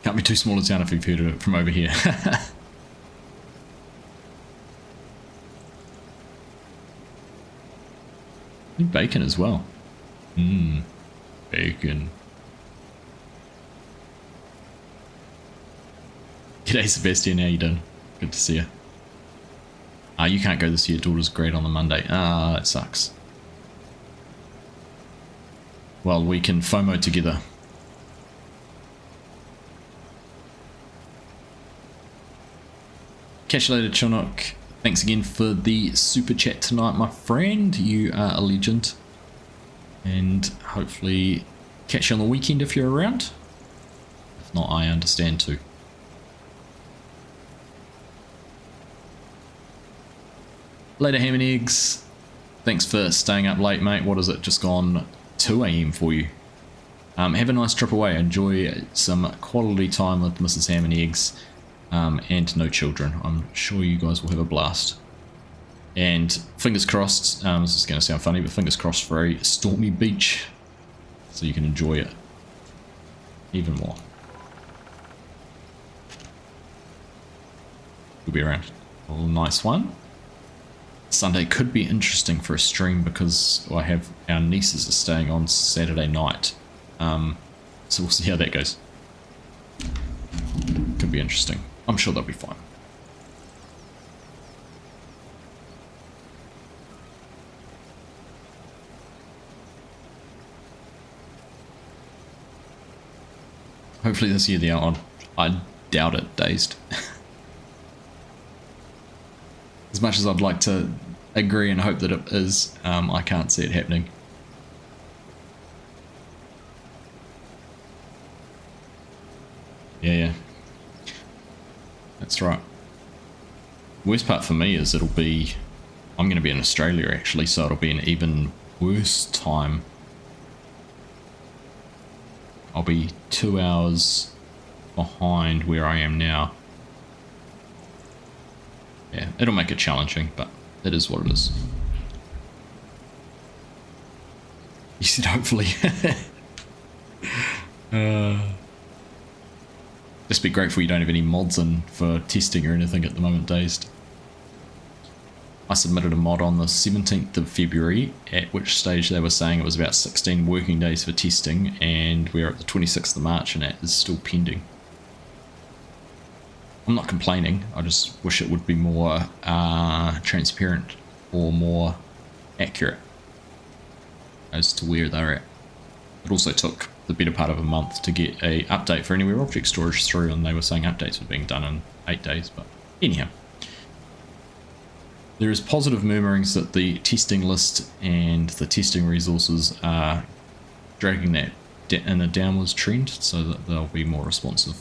[SPEAKER 1] Can't be too small a town if you've heard of it from over here. Bacon as well. Bacon. G'day Sebastian, how you doing? Good to see you. You can't go this year, daughter's grade on the Monday. That sucks. Well, we can FOMO together. Catch you later, Chinook. Thanks again for the super chat tonight, my friend. You are a legend. And hopefully catch you on the weekend if you're around. If not, I understand too. Later, ham and eggs. Thanks for staying up late, mate. What is it? Just gone 2 AM for you. Have a nice trip away. Enjoy some quality time with Mrs. Ham and Eggs. And no children. I'm sure you guys will have a blast. And fingers crossed, this is going to sound funny, but fingers crossed for a stormy beach so you can enjoy it even more. We'll be around. A nice one. Sunday could be interesting for a stream because I have our nieces are staying on Saturday night. So we'll see how that goes. Could be interesting. I'm sure they'll be fine. Hopefully this year they are on. I doubt it, Dazed. As much as I'd like to agree and hope that it is, I can't see it happening. Yeah. That's right. Worst part for me is I'm going to be in Australia actually, so it'll be an even worse time. I'll be 2 hours behind where I am now. Yeah, it'll make it challenging, but it is what it is. You said hopefully. Just be grateful you don't have any mods in for testing or anything at the moment, Dazed. I submitted a mod on the 17th of February, at which stage they were saying it was about 16 working days for testing, and we're at the 26th of March and that is still pending. I'm not complaining, I just wish it would be more transparent or more accurate as to where they're at. It also took the better part of a month to get a update for Anywhere Object Storage through, and they were saying updates were being done in 8 days, but anyhow. There is positive murmurings that the testing list and the testing resources are dragging that in a downwards trend, so that they'll be more responsive.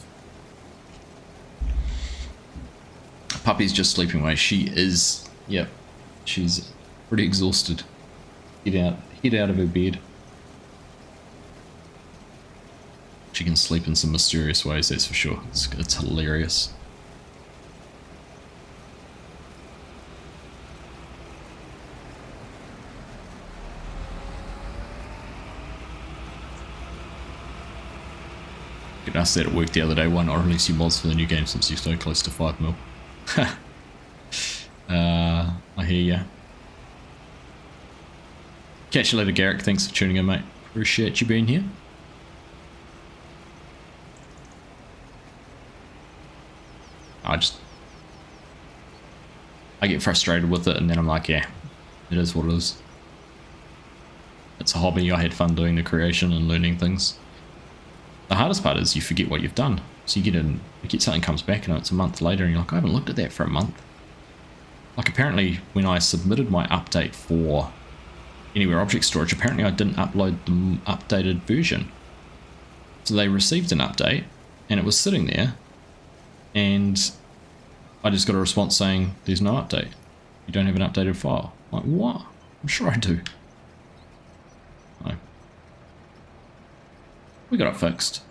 [SPEAKER 1] Puppy's just sleeping away. She is, yep, she's pretty exhausted. Head out of her bed. She can sleep in some mysterious ways, that's for sure. It's hilarious. Get asked that at work the other day. Why not release your mods for the new game since you're so close to 5 mil? I hear ya. Catch you later, Garrick. Thanks for tuning in, mate. Appreciate you being here. I get frustrated with it and then I'm like, yeah, it is what it is. It's a hobby. I had fun doing the creation and learning things. The hardest part is you forget what you've done. So you get something comes back and it's a month later and you're like, I haven't looked at that for a month. Like apparently when I submitted my update for Anywhere Object Storage, apparently I didn't upload the updated version. So they received an update and it was sitting there and I just got a response saying there's no update. You don't have an updated file. I'm like, what? I'm sure I do. No. We got it fixed.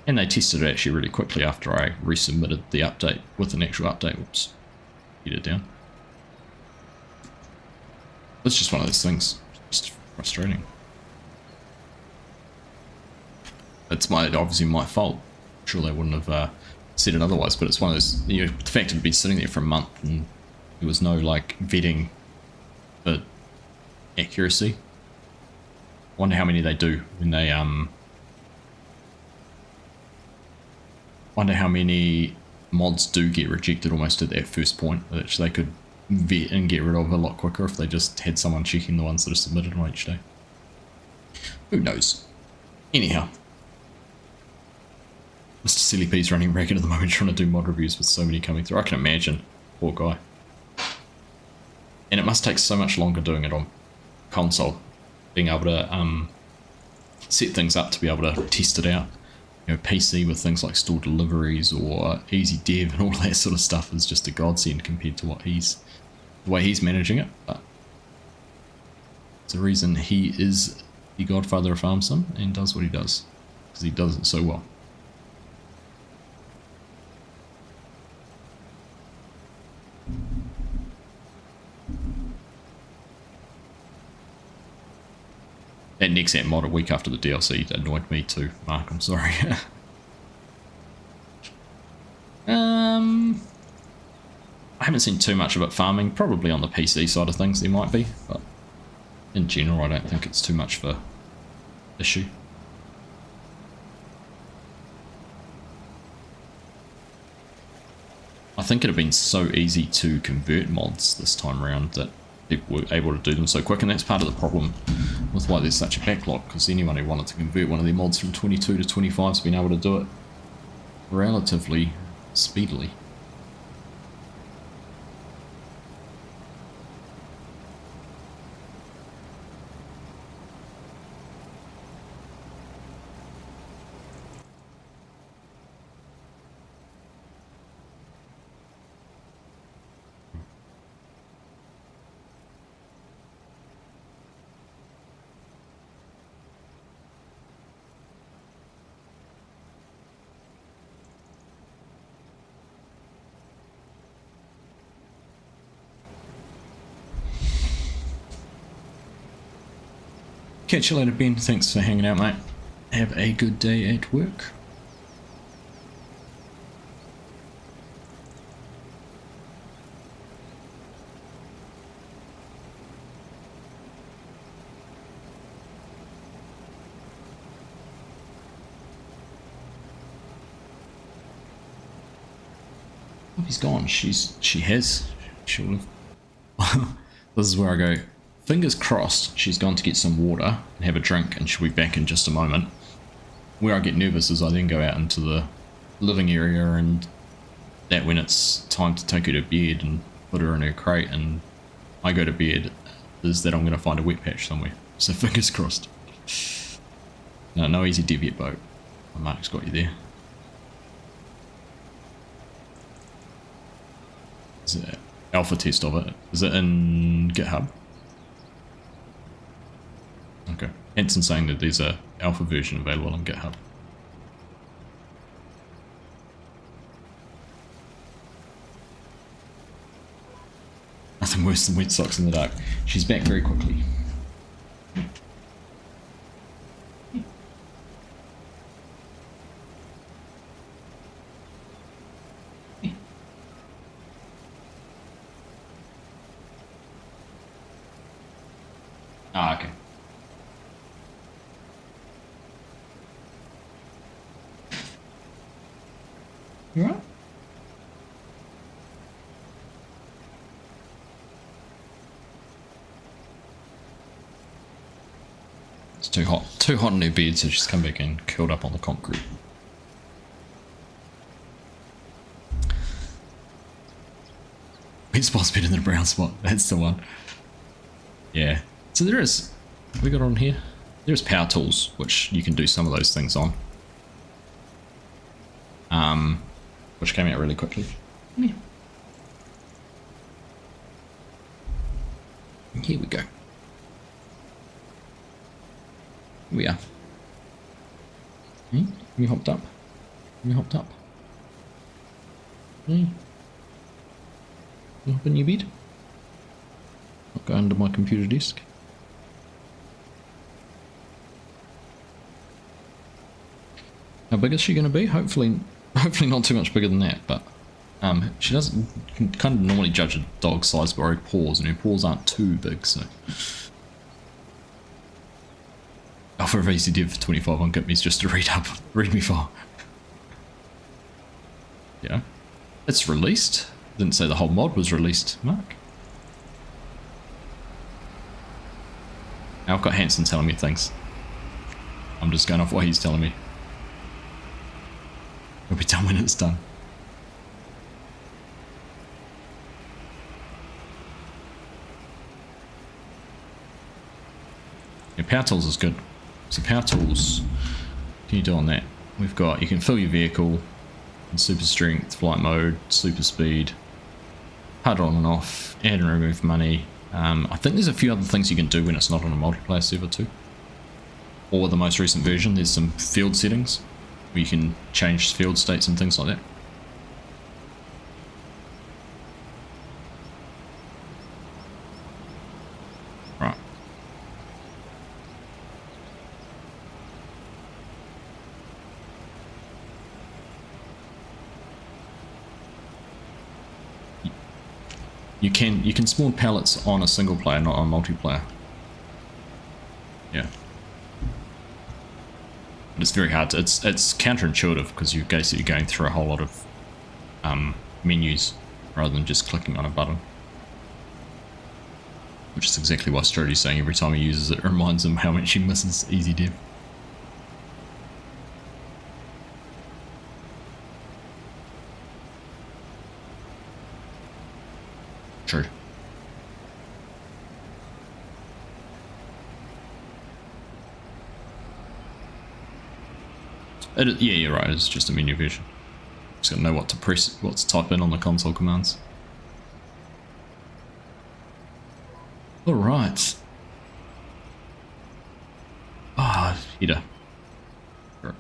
[SPEAKER 1] And they tested it actually really quickly after I resubmitted the update with an actual update. Whoops. Get it down. It's just one of those things. Just frustrating. It's obviously my fault. I'm sure they wouldn't have said it otherwise, but it's one of those, the fact it had been sitting there for a month and there was no like vetting for accuracy. I wonder how many they do when they wonder how many mods do get rejected almost at that first point, which they could vet and get rid of a lot quicker if they just had someone checking the ones that are submitted on each day. Who knows? Anyhow, Mr. Silly P's running ragged at the moment trying to do mod reviews with so many coming through. I can imagine. Poor guy. And it must take so much longer doing it on console. Being able to set things up to be able to test it out. PC with things like store deliveries or easy dev and all that sort of stuff is just a godsend compared to the way he's managing it. But it's the reason he is the godfather of FarmSim and does what he does, because he does it so well. That NEXAT mod a week after the DLC annoyed me too, Mark, I'm sorry. I haven't seen too much of it farming, probably on the PC side of things there might be, but in general I don't think it's too much of an issue. I think it had been so easy to convert mods this time around that people were able to do them so quick, and that's part of the problem with why there's such a backlog, because anyone who wanted to convert one of their mods from 22 to 25 has been able to do it relatively speedily. Catch you later, Ben. Thanks for hanging out, mate. Have a good day at work. Oh, he's gone. She'll have. This is where I go. Fingers crossed she's gone to get some water and have a drink, and she'll be back in just a moment. Where I get nervous is I then go out into the living area, and that when it's time to take her to bed and put her in her crate and I go to bed, is that I'm going to find a wet patch somewhere. So fingers crossed. No easy dev yet, boat. Mark's got you there. Is it alpha test of it? Is it in GitHub? Okay. Hanson's saying that there's a alpha version available on GitHub. Nothing worse than wet socks in the dark. She's back very quickly. Ah, okay. You alright? It's too hot. Too hot in her bed, so she's come back and curled up on the concrete. Wheat spot's better than a brown spot. That's the one. Yeah. So there is. What we got on here? There's power tools, which you can do some of those things on. Which came out really quickly. Yeah. Here we go. Here we are. You hopped up. You hopped up. Hey. You hop in your bed. I'll go under my computer desk. How big is she going to be? Hopefully not too much bigger than that, but she doesn't kind of normally judge a dog's size by her paws, and her paws aren't too big, so. Alpha of ACD for 25 on Gitme's just to read me file. Yeah. It's released. Didn't say the whole mod was released, Mark. Now I've got Hanson telling me things. I'm just going off what he's telling me. It'll be done when it's done. Yeah, power tools is good. So power tools, what can you do on that? We've got, you can fill your vehicle in super strength, flight mode, super speed, HUD on and off, add and remove money. I think there's a few other things you can do when it's not on a multiplayer server too. Or the most recent version, there's some field settings where you can change field states and things like that. Right. You can spawn pallets on a single player, not on multiplayer. Yeah. But it's very hard to, it's counterintuitive because you're basically going through a whole lot of menus rather than just clicking on a button. Which is exactly what Strody's saying, every time he uses it, it reminds him how much he misses easy dev. True. Yeah, you're right, it's just a menu version. Just gotta know what to press, what to type in on the console commands. Alright. Ah, header. Sure.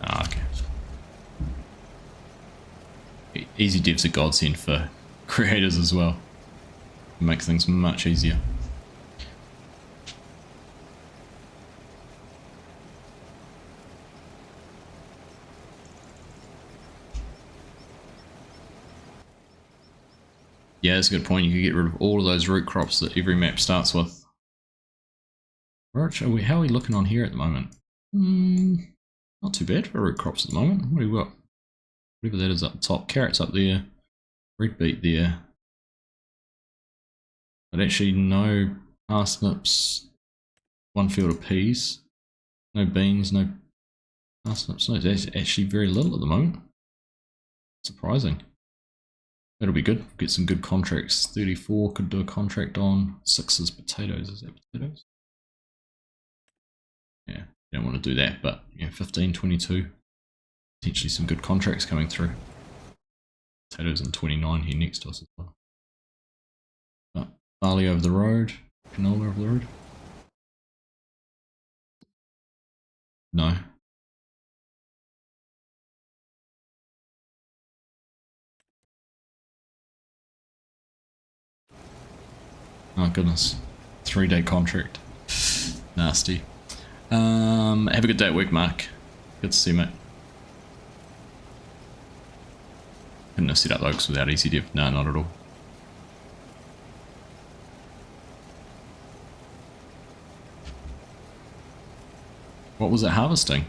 [SPEAKER 1] Ah, okay. Easy dev's a godsend for creators as well. It makes things much easier. Yeah, that's a good point. You could get rid of all of those root crops that every map starts with. Right, how are we looking on here at the moment? Not too bad for root crops at the moment. What do we got? Whatever that is up top. Carrots up there. Red beet there. But actually no parsnips. One field of peas. No beans, no parsnips. No, there's actually very little at the moment. Surprising. That'll be good. Get some good contracts. 34 could do a contract on. 6 is potatoes. Is that potatoes? Yeah, you don't want to do that, but yeah, 15, 22. Potentially some good contracts coming through. Potatoes in 29 here next to us as well. But barley over the road. Canola over the road. No. Oh goodness. 3-day contract. Nasty. Have a good day at work, Mark. Good to see you, mate. Couldn't have set up oaks without ECDev. No, not at all. What was it harvesting?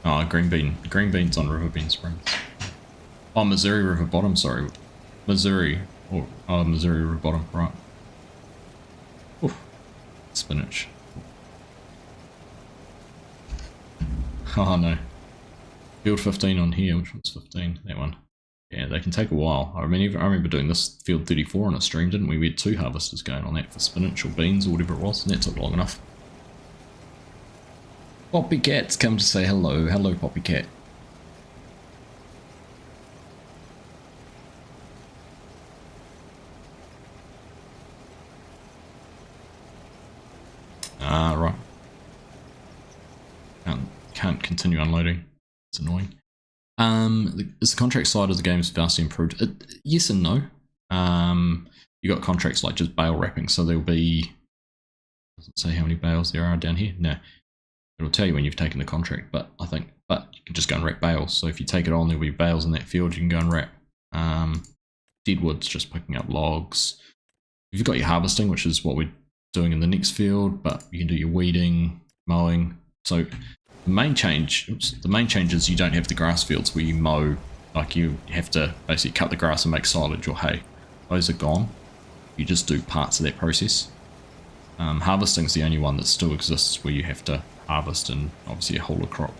[SPEAKER 1] Oh, green beans on Riverbean Springs. Oh, Missouri River Bottom, sorry. Missouri. Oh, Missouri River Bottom, right. Oof. Spinach. Oh no. Field 15 on here, which one's 15? That one. Yeah, they can take a while. I remember doing this field 34 on a stream, didn't we? We had 2 harvesters going on that for spinach or beans or whatever it was, and that took long enough. Poppycat's come to say hello. Hello, Poppycat. Ah, right. Can't continue unloading. It's annoying. Is the contract side of the game vastly improved? Yes and no. You got contracts like just bale wrapping, so there'll be. Doesn't say how many bales there are down here. No, it'll tell you when you've taken the contract. But you can just go and wrap bales. So if you take it on, there'll be bales in that field. You can go and wrap. Deadwood's just picking up logs. You've got your harvesting, which is what we're doing in the next field, but you can do your weeding, mowing. So the main change is you don't have the grass fields where you mow, like you have to basically cut the grass and make silage or hay. Those are gone. You just do parts of that process. Harvesting is the only one that still exists where you have to harvest and obviously a whole crop.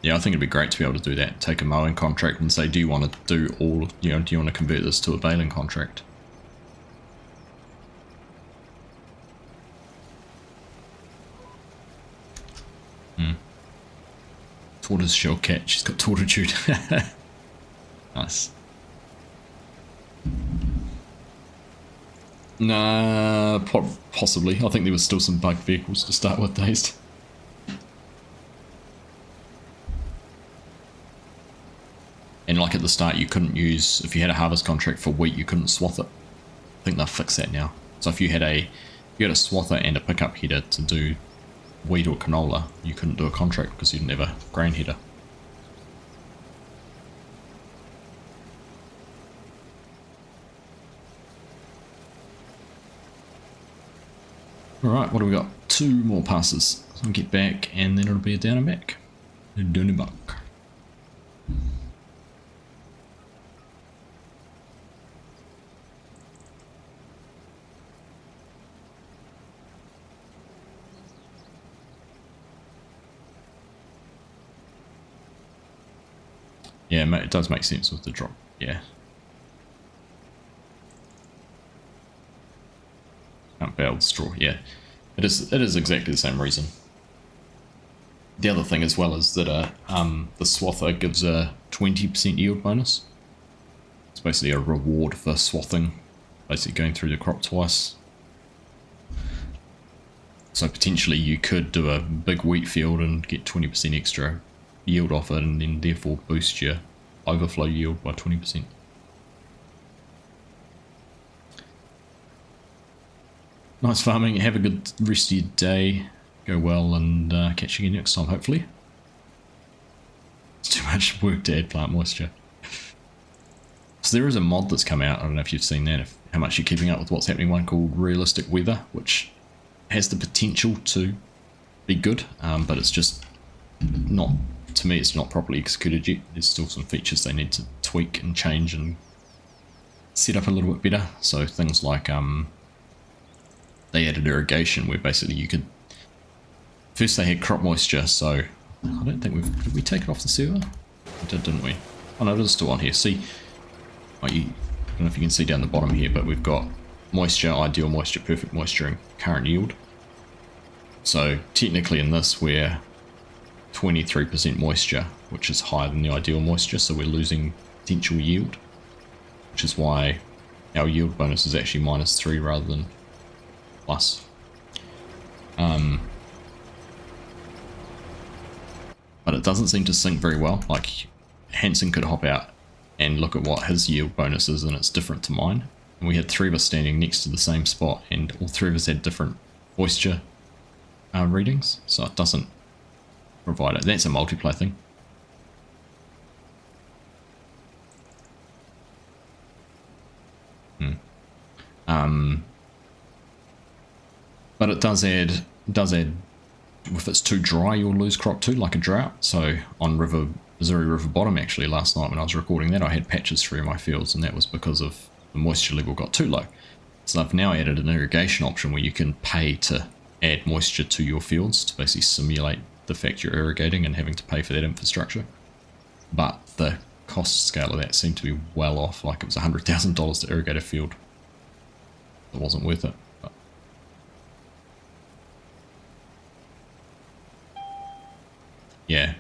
[SPEAKER 1] Yeah, I think it'd be great to be able to do that. Take a mowing contract and say, do you want to do all, do you want to convert this to a baling contract? Tortoise shell cat, she's got tortitude. Nice. Nah, possibly. I think there was still some bug vehicles to start with, Dazed. And like at the start, you couldn't use, if you had a harvest contract for wheat, you couldn't swath it. I think they've fixed that now. So if you had a swather and a pickup header to do wheat or canola, you couldn't do a contract because you didn't have a grain header. Alright, what do we got? 2 more passes. So I'll get back and then it'll be a down and back. A down and back. Yeah, it does make sense with the drop, yeah. Can't bale straw, yeah. It is exactly the same reason. The other thing as well is that the swather gives a 20% yield bonus. It's basically a reward for swathing, basically going through the crop twice. So potentially you could do a big wheat field and get 20% extra yield off it and then therefore boost your overflow yield by 20%. Nice farming, have a good rest of your day, go well and catch you again next time hopefully. It's too much work to add plant moisture. So there is a mod that's come out, I don't know if you've seen that, how much you're keeping up with what's happening, one called Realistic Weather, which has the potential to be good, but it's just not, to me it's not properly executed yet. There's still some features they need to tweak and change and set up a little bit better. So things like they added irrigation where basically you could, first they had crop moisture, so I don't think did we take it off the server? We did, didn't we? Oh no, it is still on here. See, I don't know if you can see down the bottom here, but we've got moisture, ideal moisture, perfect moisture and current yield. So technically in this we're 23% moisture, which is higher than the ideal moisture, so we're losing potential yield, which is why our yield bonus is actually -3 rather than plus. But it doesn't seem to sync very well. Like Hanson could hop out and look at what his yield bonus is and it's different to mine. And we had 3 of us standing next to the same spot and all 3 of us had different moisture readings, so it doesn't provide it. That's a multiplayer thing. But it does add, if it's too dry you'll lose crop too, like a drought. So on river Missouri River bottom actually last night when I was recording that. I had patches through my fields, and that was because of the moisture level got too low. So I've now added an irrigation option where you can pay to add moisture to your fields to basically simulate the fact you're irrigating and having to pay for that infrastructure. But the cost scale of that seemed to be well off, like it was $100,000 to irrigate a field. It wasn't worth it. But yeah.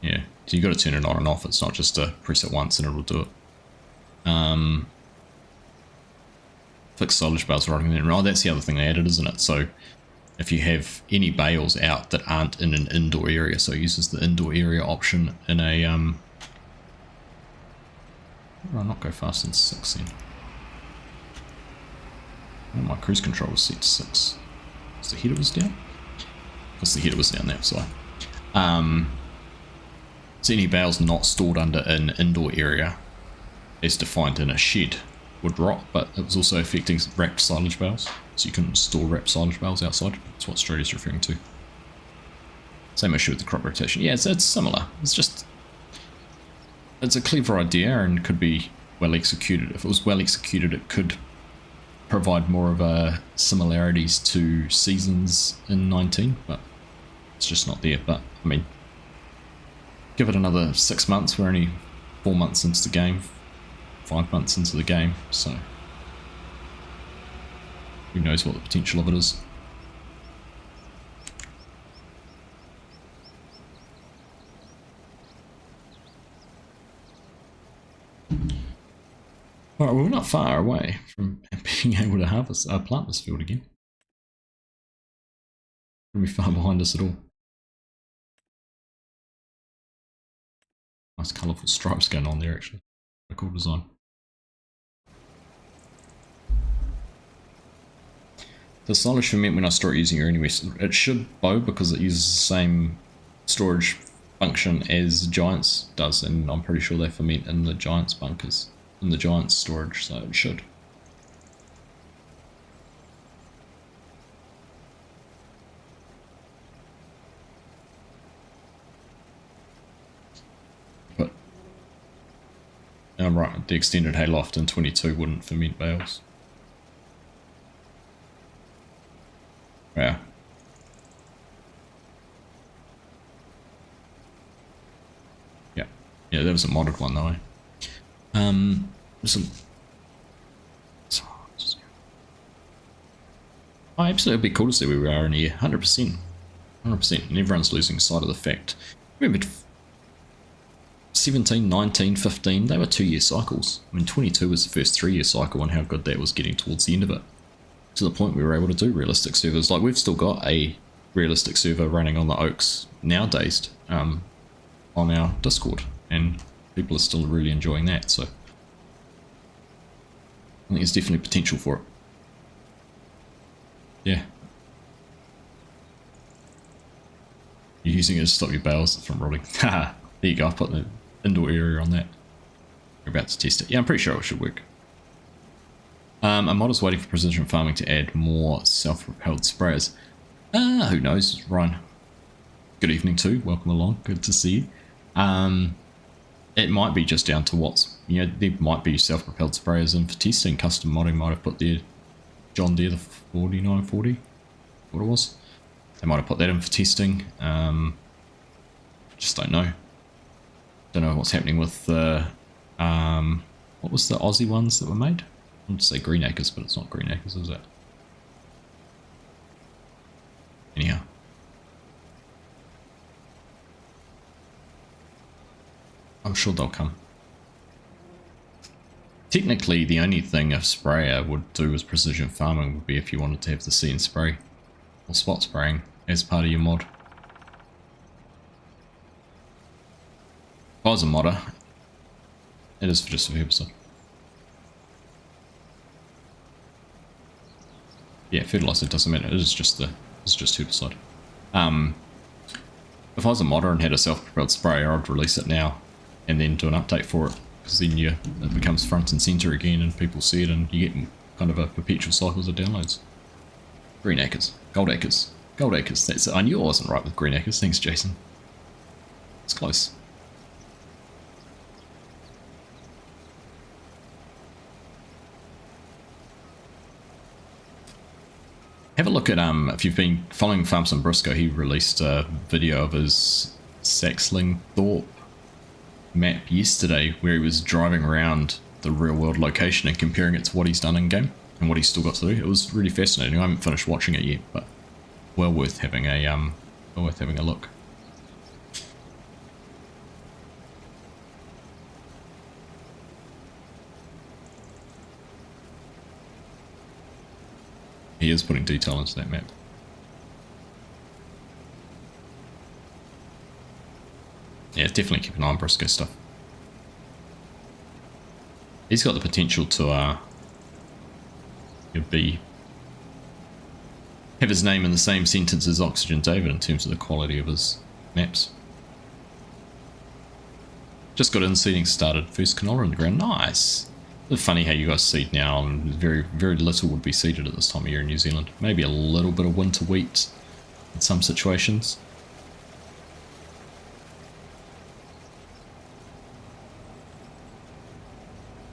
[SPEAKER 1] Yeah, so you've got to turn it on and off. It's not just to press it once and it'll do it. Fixed silage bales running in. Oh, that's the other thing they added, isn't it? So if you have any bales out that aren't in an indoor area, so it uses the indoor area option in a why did I not go faster than 6 then? Oh, my cruise control was set to 6. Because the heater was down? Because the heater was down, that's why. So any bales not stored under an indoor area as defined in a shed would rot, but it was also affecting wrapped silage bales, so you couldn't store wrapped silage bales outside. That's what Australia's referring to. Same issue with the crop rotation. Yeah, it's similar. It's a clever idea and could be well executed. If it was well executed, it could provide more of a similarities to seasons in 19, but it's just not there. But I mean, give it another 6 months. We're only 4 months into the game, 5 months into the game, so who knows what the potential of it is. Alright, well, we're not far away from being able to harvest, plant this field again. Wouldn't be far behind us at all. Nice colourful stripes going on there, actually. A cool design. The silage ferment, when I store it using it anyway, it should bow because it uses the same storage function as Giants does, and I'm pretty sure they ferment in the Giants bunkers, in the Giants storage, so it should. But I'm right, the extended hayloft in 22 wouldn't ferment bales. Yeah. Yeah, that was a modded one though. Oh, absolutely, it'd be cool to see where we are in a year. 100%. 100%. And everyone's losing sight of the fact. Remember, 17, 19, 15, they were 2-year cycles. I mean, 22 was the first 3-year cycle, and how good that was getting towards the end of it. To the point we were able to do realistic servers. Like, we've still got a realistic server running on the Oaks nowadays on our Discord, and people are still really enjoying that, so I think there's definitely potential for it. Yeah. You're using it to stop your bales from rotting. Haha, there you go, I've put the indoor area on that. We're about to test it. Yeah, I'm pretty sure it should work. A mod is waiting for precision farming to add more self-propelled sprayers. Who knows, Ryan? Good evening too, welcome along, good to see you. It might be just down to what's, you know, there might be self-propelled sprayers in for testing. Custom modding might have put their John Deere, the 4940, what it was. They might have put that in for testing. Just don't know. Don't know what's happening with the, what was the Aussie ones that were made? I want to say Green Acres, but it's not Green Acres, is it? Anyhow. I'm sure they'll come. Technically, the only thing a sprayer would do as precision farming would be if you wanted to have the see and spray or spot spraying as part of your mod. If I was a modder, it is for just a herbicide. Yeah, fertilizer doesn't matter. It is just herbicide. If I was a modder and had a self-propelled sprayer, I'd release it now and then do an update for it, because then it becomes front and center again and people see it and you get kind of a perpetual cycles of downloads. Green Acres, Gold Acres, Gold Acres, that's it. I knew I wasn't right with Green Acres, thanks Jason. It's close. Have a look at, if you've been following Farms in Briscoe, he released a video of his Saxlingthorpe map yesterday where he was driving around the real world location and comparing it to what he's done in game and what he's still got to do. It was really fascinating. I haven't finished watching it yet, but well worth having a look. He is putting detail into that map. Yeah, definitely keep an eye on Briscoe stuff. He's got the potential to have his name in the same sentence as Oxygen David in terms of the quality of his maps. Just got in seeding started. First canola in the ground. Nice. It's funny how you guys seed now, and very, very little would be seeded at this time of year in New Zealand. Maybe a little bit of winter wheat in some situations.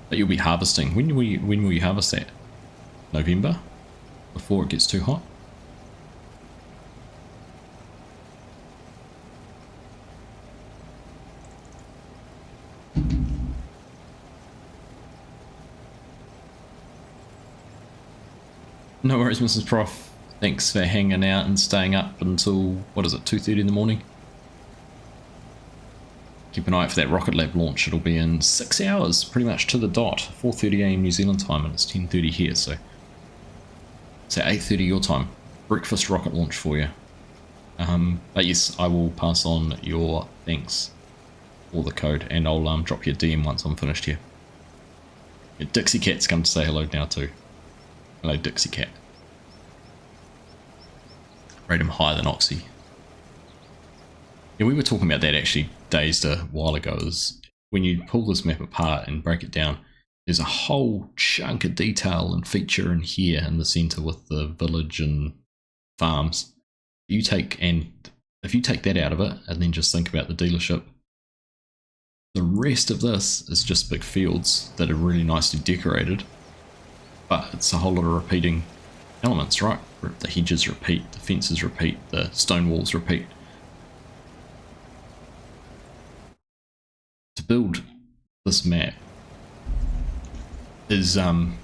[SPEAKER 1] But you'll be harvesting. When will you harvest that? November? Before it gets too hot? No worries, Mrs. Prof. Thanks for hanging out and staying up until, what is it, 2:30 in the morning? Keep an eye out for that Rocket Lab launch. It'll be in 6 hours, pretty much to the dot. 4:30 AM New Zealand time, and it's 10:30 here, so it's at 8:30 your time. Breakfast rocket launch for you. But yes, I will pass on your thanks for the code, and I'll drop you a DM once I'm finished here. Yeah, Dixie Cat's come to say hello now too. Hello, Dixie Cat. Rate him higher than Oxy. Yeah, we were talking about that actually days a while ago. Is when you pull this map apart and break it down, there's a whole chunk of detail and feature in here in the center with the village and farms. If you take that out of it and then just think about the dealership, the rest of this is just big fields that are really nicely decorated. But it's a whole lot of repeating elements, right? The hedges repeat, the fences repeat, the stone walls repeat. To build this map is the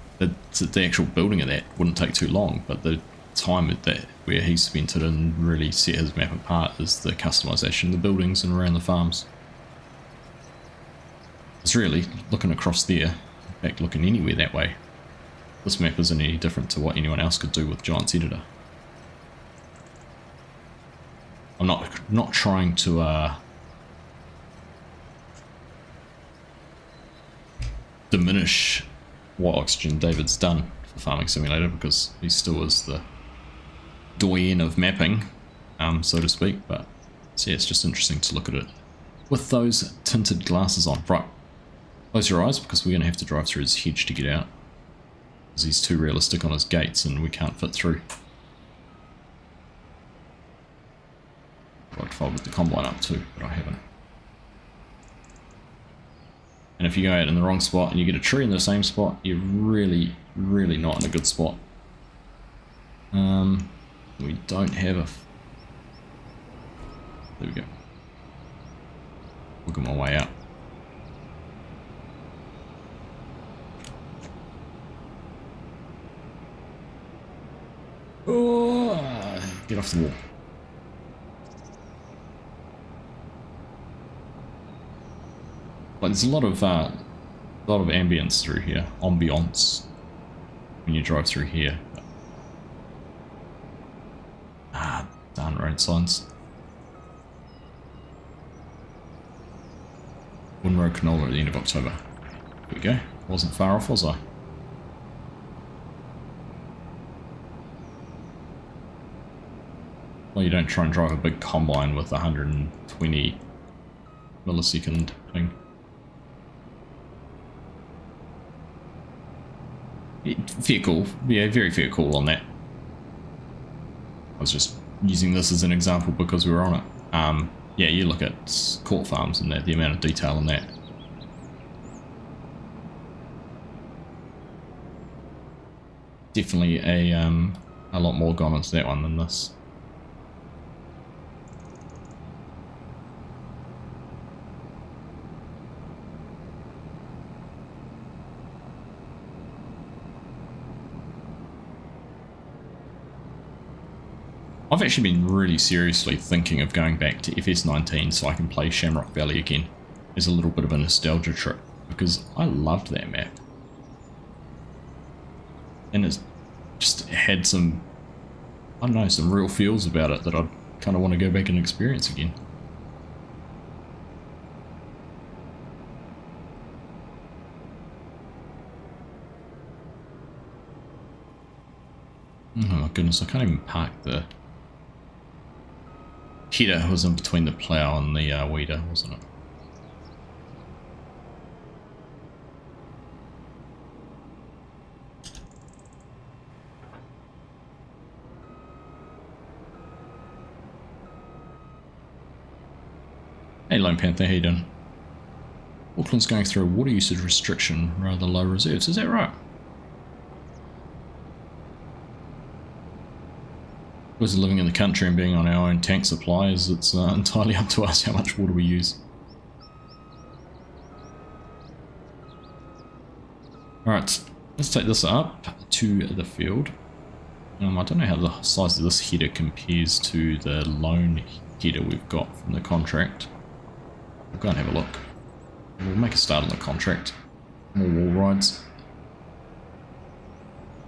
[SPEAKER 1] actual building of that wouldn't take too long, but the time at that where he spent it and really set his map apart is the customization of the buildings and around the farms. It's really looking across there, in fact looking anywhere that way. This map isn't any different to what anyone else could do with Giant's Editor. I'm not trying to diminish what Oxygen David's done for Farming Simulator, because he still is the doyen of mapping, so to speak, but so yeah, it's just interesting to look at it with those tinted glasses on. Right, close your eyes because we're going to have to drive through his hedge to get out. He's too realistic on his gates and we can't fit through. I'd folded the combine up too, but I haven't. And if you go out in the wrong spot and you get a tree in the same spot, you're really, really not in a good spot. We don't have a... There we go. Look at my way out. Oh, get off the wall. But there's a lot of ambience through here, ambiance, when you drive through here. Darn road signs. Wooden Road canola at the end of October. There we go. Wasn't far off, was I? Well, you don't try and drive a big combine with 120 millisecond ping. Fair call. Yeah, very fair call on that. I was just using this as an example because we were on it. Yeah, you look at court farms and that, the amount of detail in that. Definitely a lot more gone into that one than this. I've actually been really seriously thinking of going back to FS19 so I can play Shamrock Valley again as a little bit of a nostalgia trip, because I loved that map. And it's just had some, I don't know, some real feels about it that I'd kind of want to go back and experience again. Oh my goodness, I can't even park the header. Was in between the plough and the weeder, wasn't it? Hey Lone Panther, how you doing? Auckland's going through a water usage restriction, rather low reserves, is that right? Because living in the country and being on our own tank supplies, it's entirely up to us how much water we use. Alright, let's take this up to the field. I don't know how the size of this header compares to the lone header we've got from the contract. We'll go and have a look. We'll make a start on the contract. More wall rides.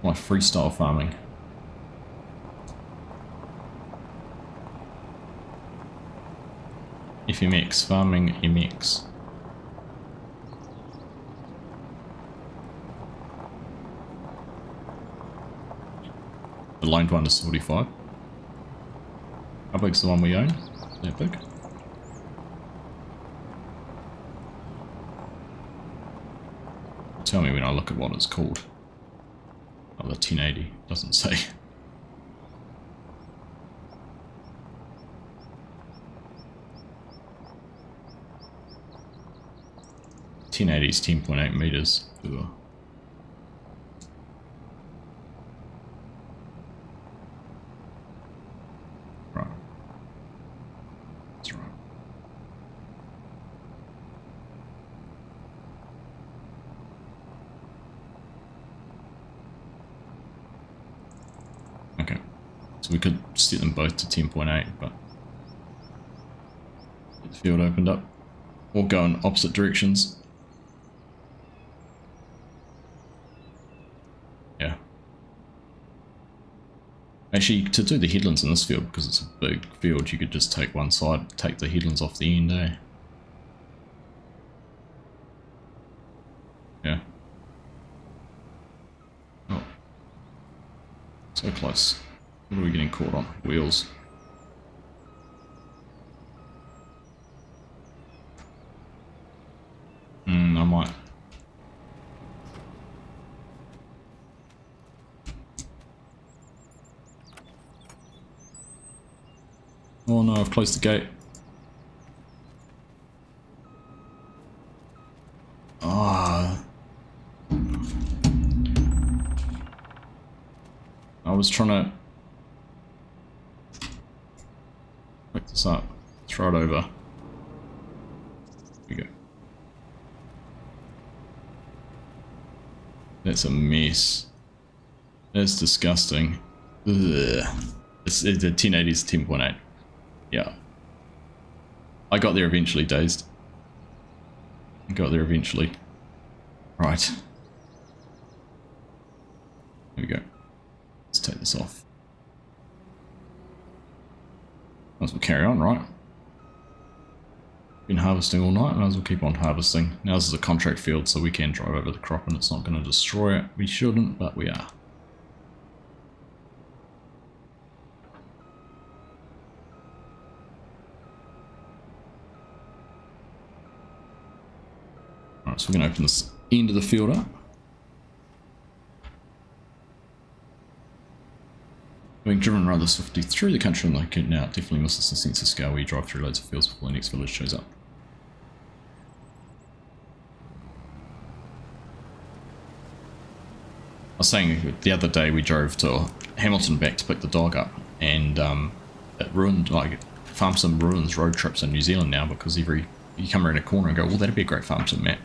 [SPEAKER 1] Like freestyle farming. FMX, farming MX. The loaned one is 45. How big's the one we own? Is that big? Tell me when I look at what it's called. Oh, the 1080 doesn't say. .1080 is 10.8 meters. Ugh. Right. That's right. Okay. So we could set them both to 10.8, but get the field opened up. Or go in opposite directions. Yeah. Actually, to do the headlands in this field, because it's a big field, you could just take one side, take the headlands off the end, eh? Yeah. Oh. So close. What are we getting caught on? Wheels. I might. Oh no, I've closed the gate. Ah. I was trying to pick this up, throw it over. Here we go. That's a mess. That's disgusting. Ugh. It's the 1080 is 10.8. Yeah. I got there eventually, Dazed. I got there eventually. Right. Here we go. Let's take this off. Might as well carry on, right? Been harvesting all night, might as well keep on harvesting. Now this is a contract field, so we can drive over the crop and it's not going to destroy it. We shouldn't, but we are. Alright, so we're going to open this end of the field up. Having driven rather swiftly through the country and like it now, it definitely misses the sense of scale where you drive through loads of fields before the next village shows up. I was saying the other day we drove to Hamilton back to pick the dog up, and it ruined, like, farm sim ruins road trips in New Zealand now, because you come around a corner and go, well, that'd be a great farm sim map,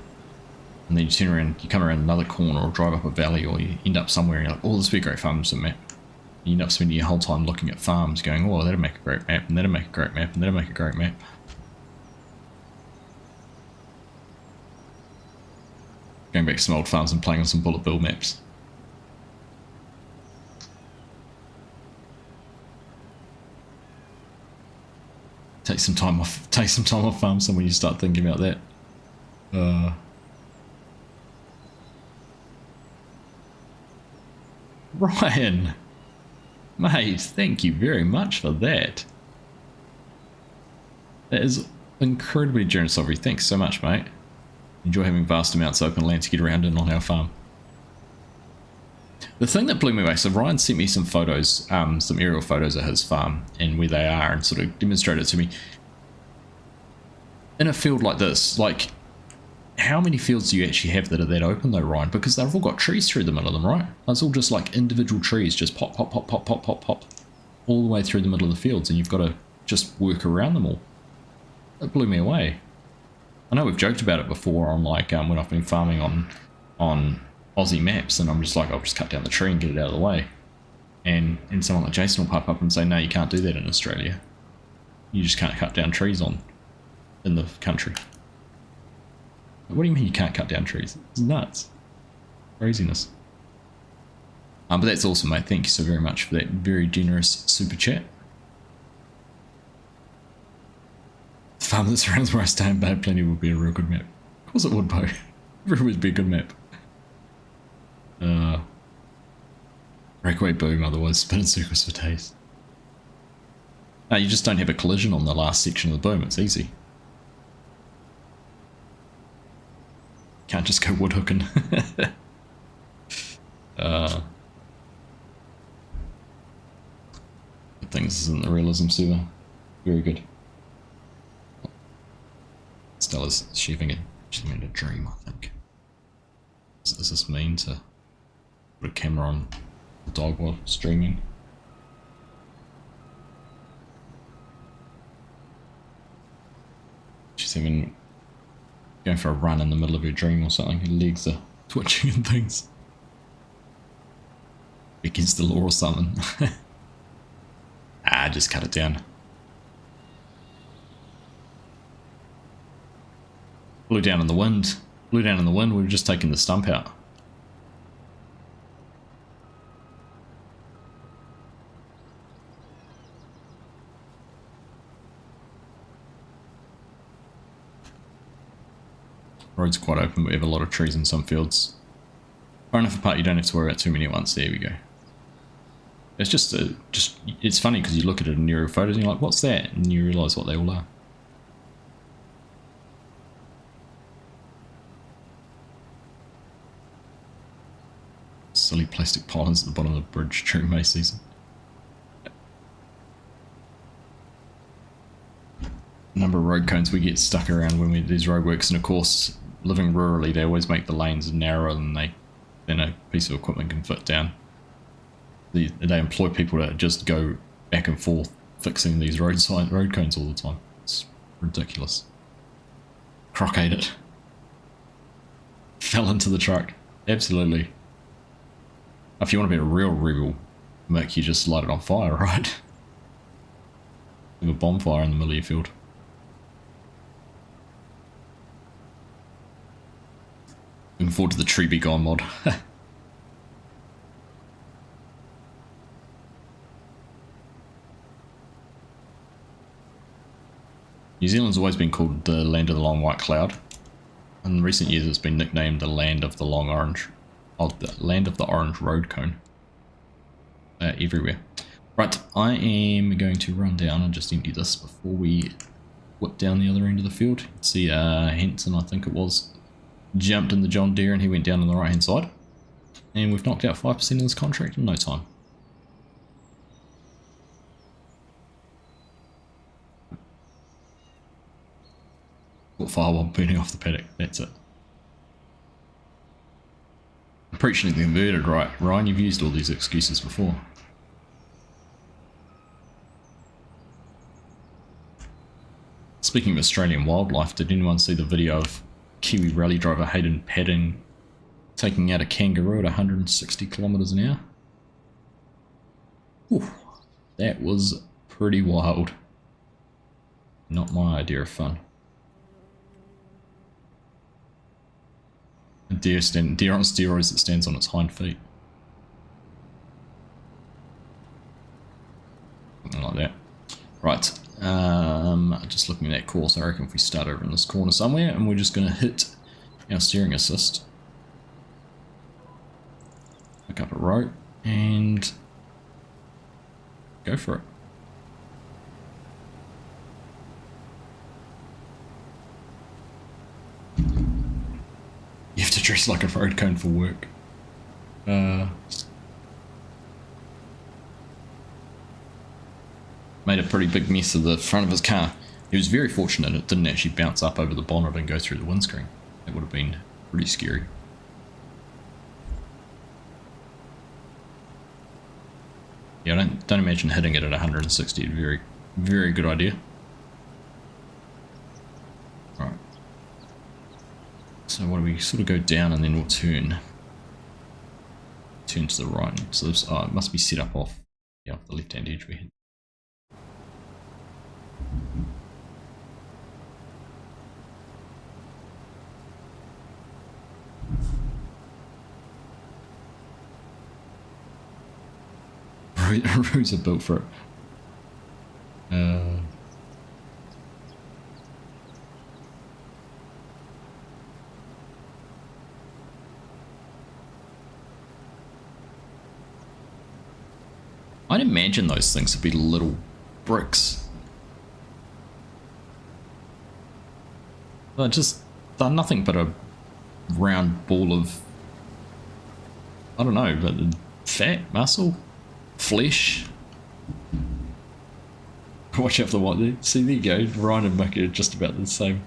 [SPEAKER 1] and then you turn around, you come around another corner or drive up a valley, or you end up somewhere and you're like, oh, this would be a great farm sim map. You end up spending your whole time looking at farms going, oh, that'd make a great map, and that'd make a great map, and that'd make a great map. Going back to some old farms and playing on some bullet bill maps. Take some time off farm sim when you start thinking about that. Ryan! Mate, thank you very much for that. That is incredibly generous of you. Thanks so much, mate. Enjoy having vast amounts of open land to get around in on our farm. The thing that blew me away, so Ryan sent me some photos, some aerial photos of his farm and where they are, and sort of demonstrated it to me. In a field like this, like, how many fields do you actually have that are that open though, Ryan? Because they've all got trees through the middle of them, right? It's all just like individual trees, just pop, pop, pop, pop, pop, pop, pop, all the way through the middle of the fields, and you've got to just work around them all. That blew me away. I know we've joked about it before on, like, when I've been farming on Aussie maps, and I'm just like, I'll just cut down the tree and get it out of the way. And someone like Jason will pop up and say, no, you can't do that in Australia. You just can't cut down trees in the country. What do you mean you can't cut down trees? It's nuts. Craziness. But that's awesome, mate. Thank you so very much for that very generous super chat. The farm that surrounds where I stay in Bad Plenty would be a real good map. Of course it would, Bo. It would be a good map. Breakaway boom, otherwise spin in circles for days. No, you just don't have a collision on the last section of the boom, it's easy. Can't just go wood hooking. Good thing this isn't the realism server. Very good. Stella's she's having a dream, I think. Does this mean to put a camera on the dog while streaming? She's going for a run in the middle of her dream or something. Her legs are twitching and things. Against the law or something. Just cut it down. Blew down in the wind. Blew down in the wind, we were just taking the stump out. Road's quite open, but we have a lot of trees in some fields. Far enough apart you don't have to worry about too many at once. There we go. It's just it's funny because you look at it in aerial photos and you're like, what's that? And you realise what they all are. Silly plastic pylons at the bottom of the bridge during May season. Number of road cones we get stuck around when we do these roadworks, and of course, living rurally, they always make the lanes narrower than a piece of equipment can fit down. They employ people to just go back and forth fixing these road cones all the time. It's ridiculous. Croc ate it. Fell into the truck. Absolutely. If you want to be a real rebel, Mick, you just light it on fire, right? Have a bonfire in the middle of your field. Looking forward to the Tree Be Gone mod. New Zealand's always been called the land of the long white cloud. In recent years it's been nicknamed the land of the long orange. Oh, the land of the orange road cone. Everywhere. Right, I am going to run down and just empty this before we whip down the other end of the field. You can see Henson, I think it was, jumped in the John Deere and he went down on the right hand side. And we've knocked out 5% of this contract in no time. Caught fire while burning off the paddock. That's it. I'm preaching the inverted, right? Ryan, you've used all these excuses before. Speaking of Australian wildlife, did anyone see the video of Kiwi rally driver Hayden Padding taking out a kangaroo at 160 kilometers an hour? Ooh, that was pretty wild. Not my idea of fun. A deer on steroids that stands on its hind feet. Something like that. Right. Just looking at that course, I reckon if we start over in this corner somewhere, and we're just going to hit our steering assist. Pick up a rope and go for it. You have to dress like a road cone for work. Made a pretty big mess of the front of his car. He was very fortunate it didn't actually bounce up over the bonnet and go through the windscreen. That would have been pretty scary. Yeah, I don't imagine hitting it at 160 is a very, very good idea. Right. So what do we sort of go down and then we'll turn to the right. So this, it must be set up off, yeah, off the left hand edge we hit. Roads are built for it. I'd imagine those things would be little bricks. They're nothing but a round ball of, I don't know, but fat, muscle, flesh. Watch out for the white there. See, there you go. Ryan and Mickey are just about the same.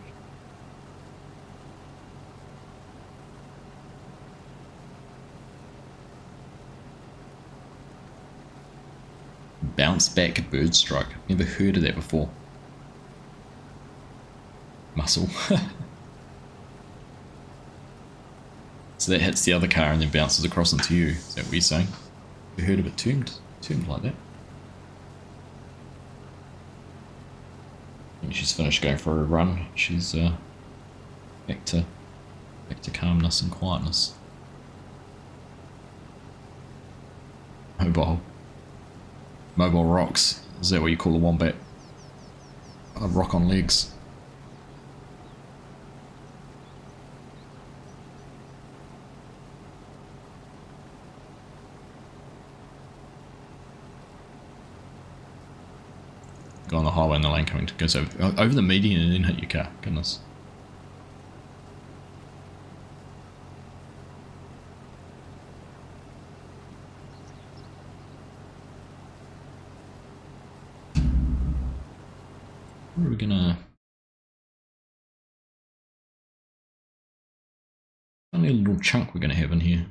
[SPEAKER 1] Bounce back bird strike. Never heard of that before. Muscle. So that hits the other car and then bounces across into you. Is that what you're saying? You heard of it termed like that? I think she's finished going for a run. She's back to calmness and quietness. Mobile rocks. Is that what you call a wombat? A rock on legs. Go on the highway and the lane coming to goes over the median and then hit your car. Goodness. Where are we gonna? Only a little chunk we're gonna have in here.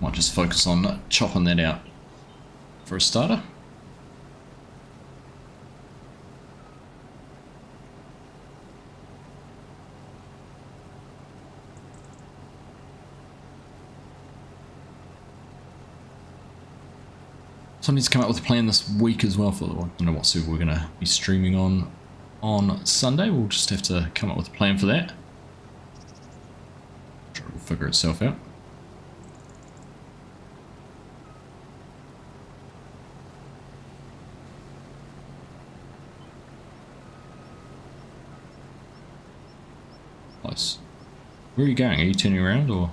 [SPEAKER 1] Might just focus on chopping that out for a starter. So I need to come up with a plan this week as well for I don't know what server we're going to be streaming on Sunday. We'll just have to come up with a plan for that. Try to figure itself out. Nice. Where are you going? Are you turning around or?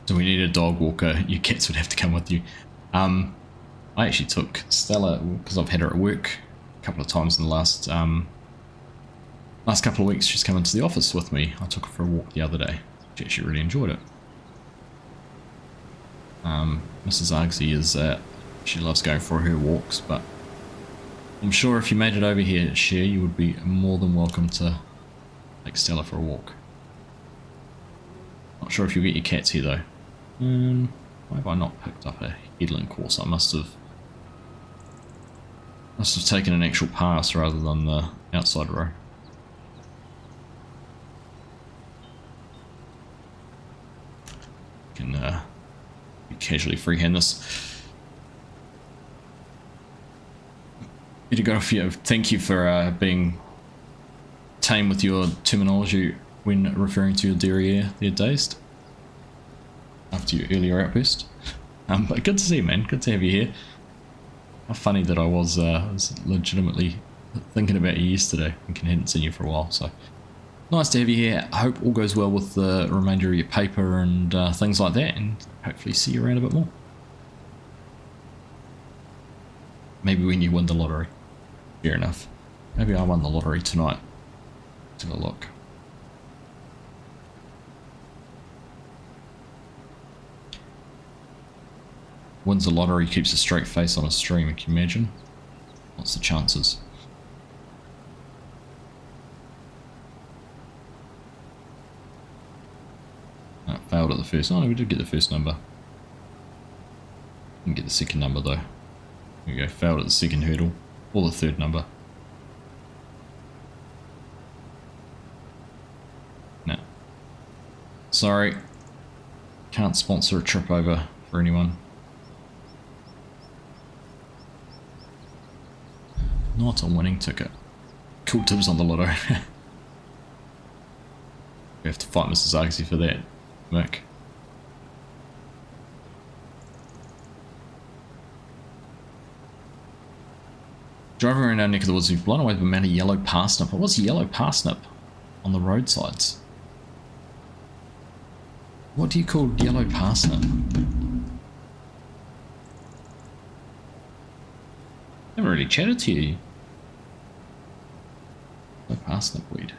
[SPEAKER 1] So we need a dog walker. Your cats would have to come with you. I actually took Stella because I've had her at work a couple of times in the last last couple of weeks she's come into the office with me. I took her for a walk the other day. She actually really enjoyed it. Mrs. Argsy is, she loves going for her walks, but I'm sure if you made it over here, Cher, you would be more than welcome to take Stella for a walk. Not sure if you'll get your cats here though. Why have I not picked up a headland course? I must have taken an actual pass rather than the outside row. Can casually freehand this. Peter Garfield, thank you for being tame with your terminology when referring to your derriere. They're dazed after your earlier outburst. But good to see you, man. Good to have you here. How funny that I was legitimately thinking about you yesterday. I hadn't seen you for a while, so nice to have you here. I hope all goes well with the remainder of your paper and things like that, and hopefully see you around a bit more. Maybe when you win the lottery. Fair enough. Maybe I won the lottery tonight. Let's have a look. Wins the lottery, keeps a straight face on a stream. Can you imagine? What's the chances? Failed at the first. Oh, no, we did get the first number. Didn't get the second number though. Here we go. Failed at the second hurdle. Or the third number. No. Sorry. Can't sponsor a trip over for anyone. Not a winning ticket. Cool tips on the lotto. We have to fight Mrs. Argsy for that, Mick. Driving around our neck of the woods, we've blown away the amount of yellow parsnip. What was yellow parsnip on the roadsides? What do you call yellow parsnip? I haven't really chatted to you. Yellow parsnip weed.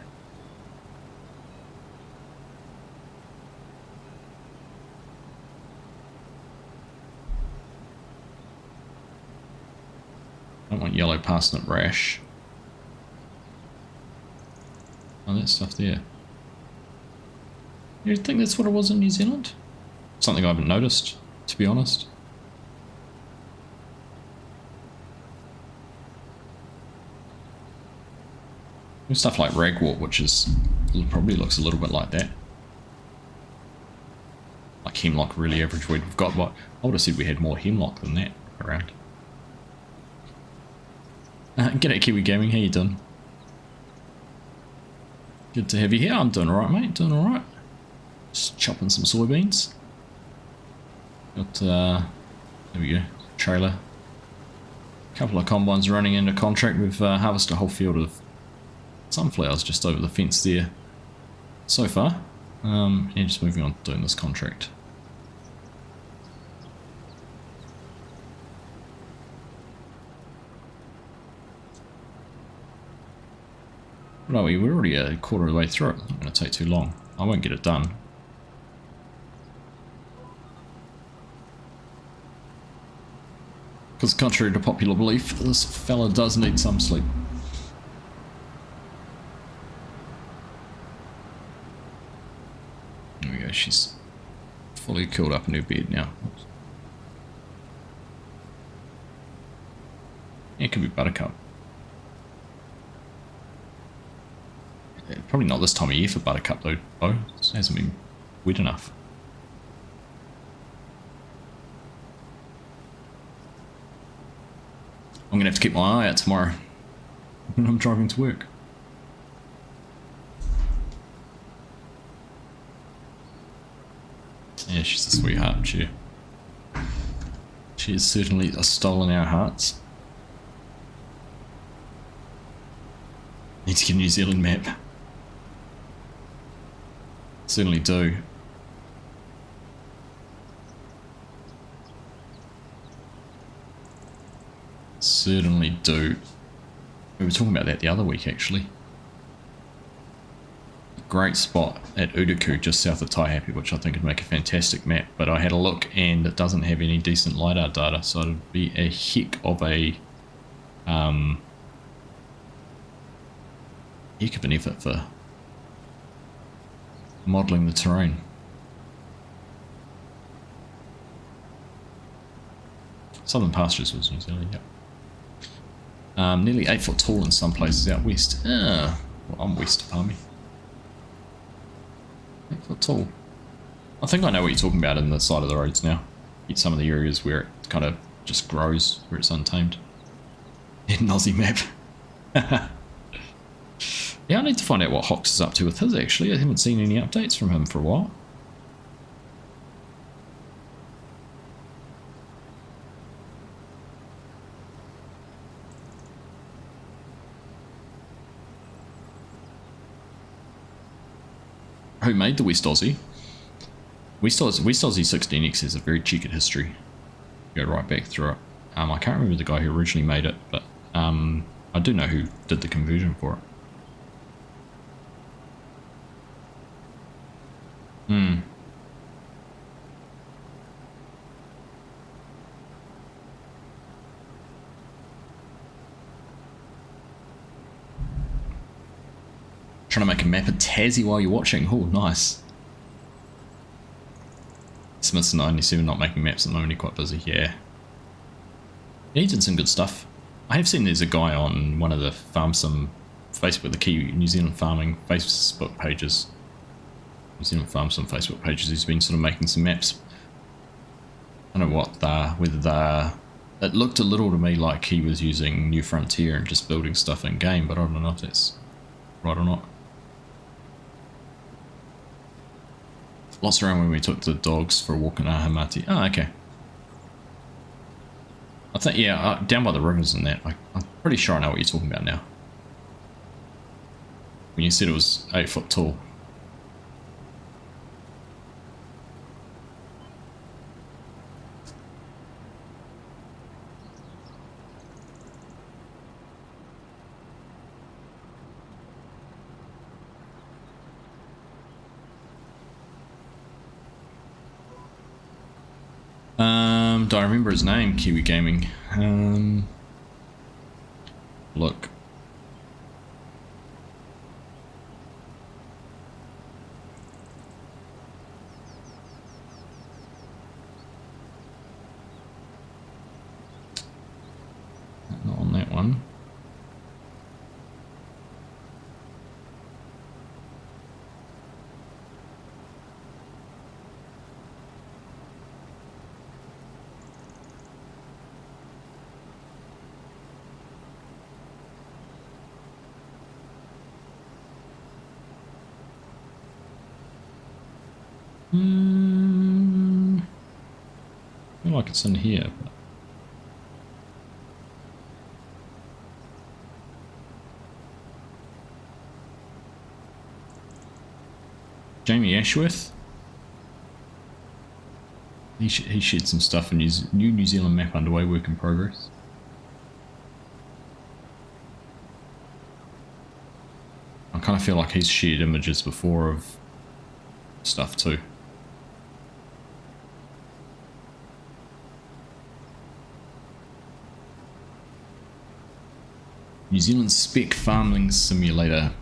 [SPEAKER 1] I don't want yellow parsnip rash. Oh, that stuff there. You think that's what it was in New Zealand? Something I haven't noticed, to be honest. There's stuff like ragwort, which is probably looks a little bit like that. Like hemlock, really average weed. We've got what I would have said we had more hemlock than that around. G'day Kiwi Gaming, how you doing? Good to have you here. I'm doing alright, mate, doing alright. Just chopping some soybeans. Got, there we go, trailer. A couple of combines running into contract. We've harvested a whole field of sunflowers just over the fence there so far. And just moving on to doing this contract. No, we're already a quarter of the way through it. It's not going to take too long. I won't get it done. Because contrary to popular belief, this fella does need some sleep. There we go, she's fully curled up in her bed now. Oops. Yeah, it could be Buttercup. Probably not this time of year for Buttercup though. Oh, it hasn't been wet enough. I'm gonna have to keep my eye out tomorrow when I'm driving to work. Yeah, she's a sweetheart, she has certainly stolen our hearts. Need to get a New Zealand map. Certainly do. Certainly do. We were talking about that the other week, actually. Great spot at Udaku, just south of Taihape, which I think would make a fantastic map, but I had a look and it doesn't have any decent LiDAR data, so it'd be a heck of a heck of an effort for modelling the terrain. Southern Pastures was New Zealand, yep. Nearly 8 foot tall in some places out west. Well, I'm west of Palmy. 8 foot tall. I think I know what you're talking about in the side of the roads now. Get some of the areas where it kind of just grows, where it's untamed. An Aussie map. Yeah, I need to find out what Hox is up to with his actually. I haven't seen any updates from him for a while. Who made the West Aussie? West Aussie 16X has a very checkered history. Go right back through it. I can't remember the guy who originally made it, but I do know who did the conversion for it. Trying to make a map of Tassie while you're watching. Oh, nice. Smith's 97 not making maps at the moment, quite busy. Yeah, he did some good stuff. I have seen there's a guy on one of the Farm Sim Facebook, the key New Zealand farming Facebook pages. New Zealand Farm Sim Facebook pages. He's been sort of making some maps. I don't know what whether it looked a little to me like he was using New Frontier and just building stuff in game, but I don't know if that's right or not. Lots around when we took the dogs for a walk in Ahamati. Oh, okay. I think, yeah, down by the rivers and that. I'm pretty sure I know what you're talking about now. When you said it was 8 foot tall. Do I remember his name? Kiwi Gaming. Look. Not on that one. I feel like it's in here. But... Jamie Ashworth. He shared some stuff in new New Zealand map underway, work in progress. I kind of feel like he's shared images before of stuff too. New Zealand Spec Farming Simulator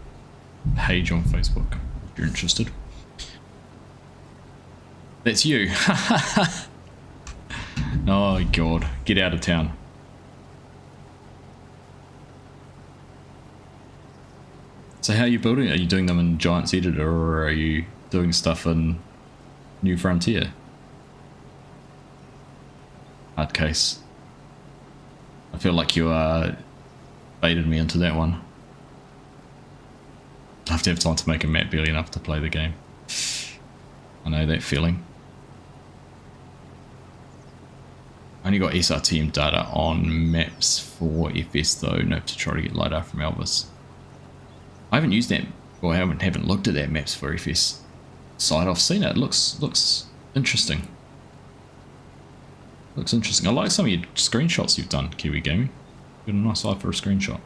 [SPEAKER 1] page on Facebook, if you're interested. That's you. Oh god, get out of town. So how are you building? Are you doing them in Giants Editor or are you doing stuff in New Frontier? Hard case. I feel like you baited me into that one. I have to have time to make a map barely enough to play the game. I know that feeling. I only got SRTM data on maps for FS though, no, to try to get LiDAR from Elvis. I haven't used that, or I haven't looked at that maps for FS site. I've seen it. It looks interesting. Looks interesting. I like some of your screenshots you've done, Kiwi Gaming. Got a nice eye for a screenshot.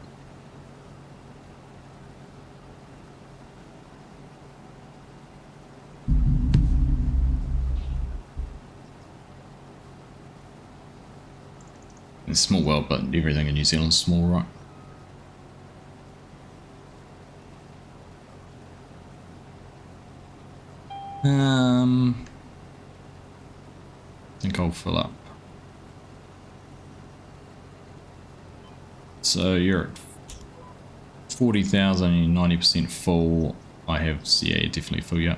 [SPEAKER 1] It's a small world, but everything in New Zealand's small, right? I think I'll fill up. So you're at 40,000 and 90% full. I have, yeah, definitely full, yeah.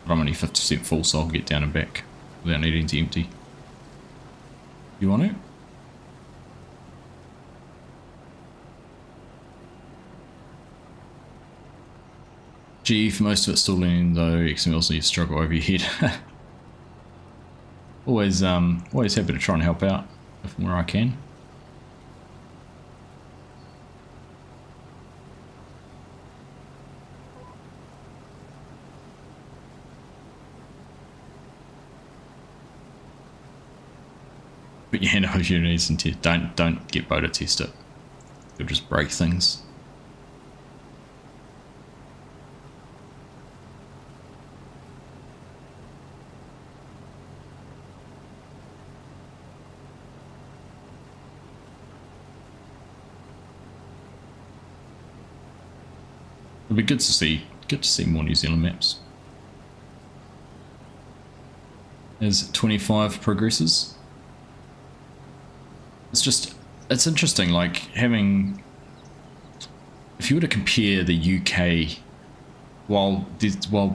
[SPEAKER 1] But I'm only 50% full, so I'll get down and back without needing to empty. You want it? Gee, for most of it still learning though, XMLs need to struggle over your head. always happy to try and help out from where I can. Put your hand over your knees and don't get Boda test it. You'll just break things. It'll be good to see more New Zealand maps. As 25 progresses. It's interesting, like having, if you were to compare the UK, while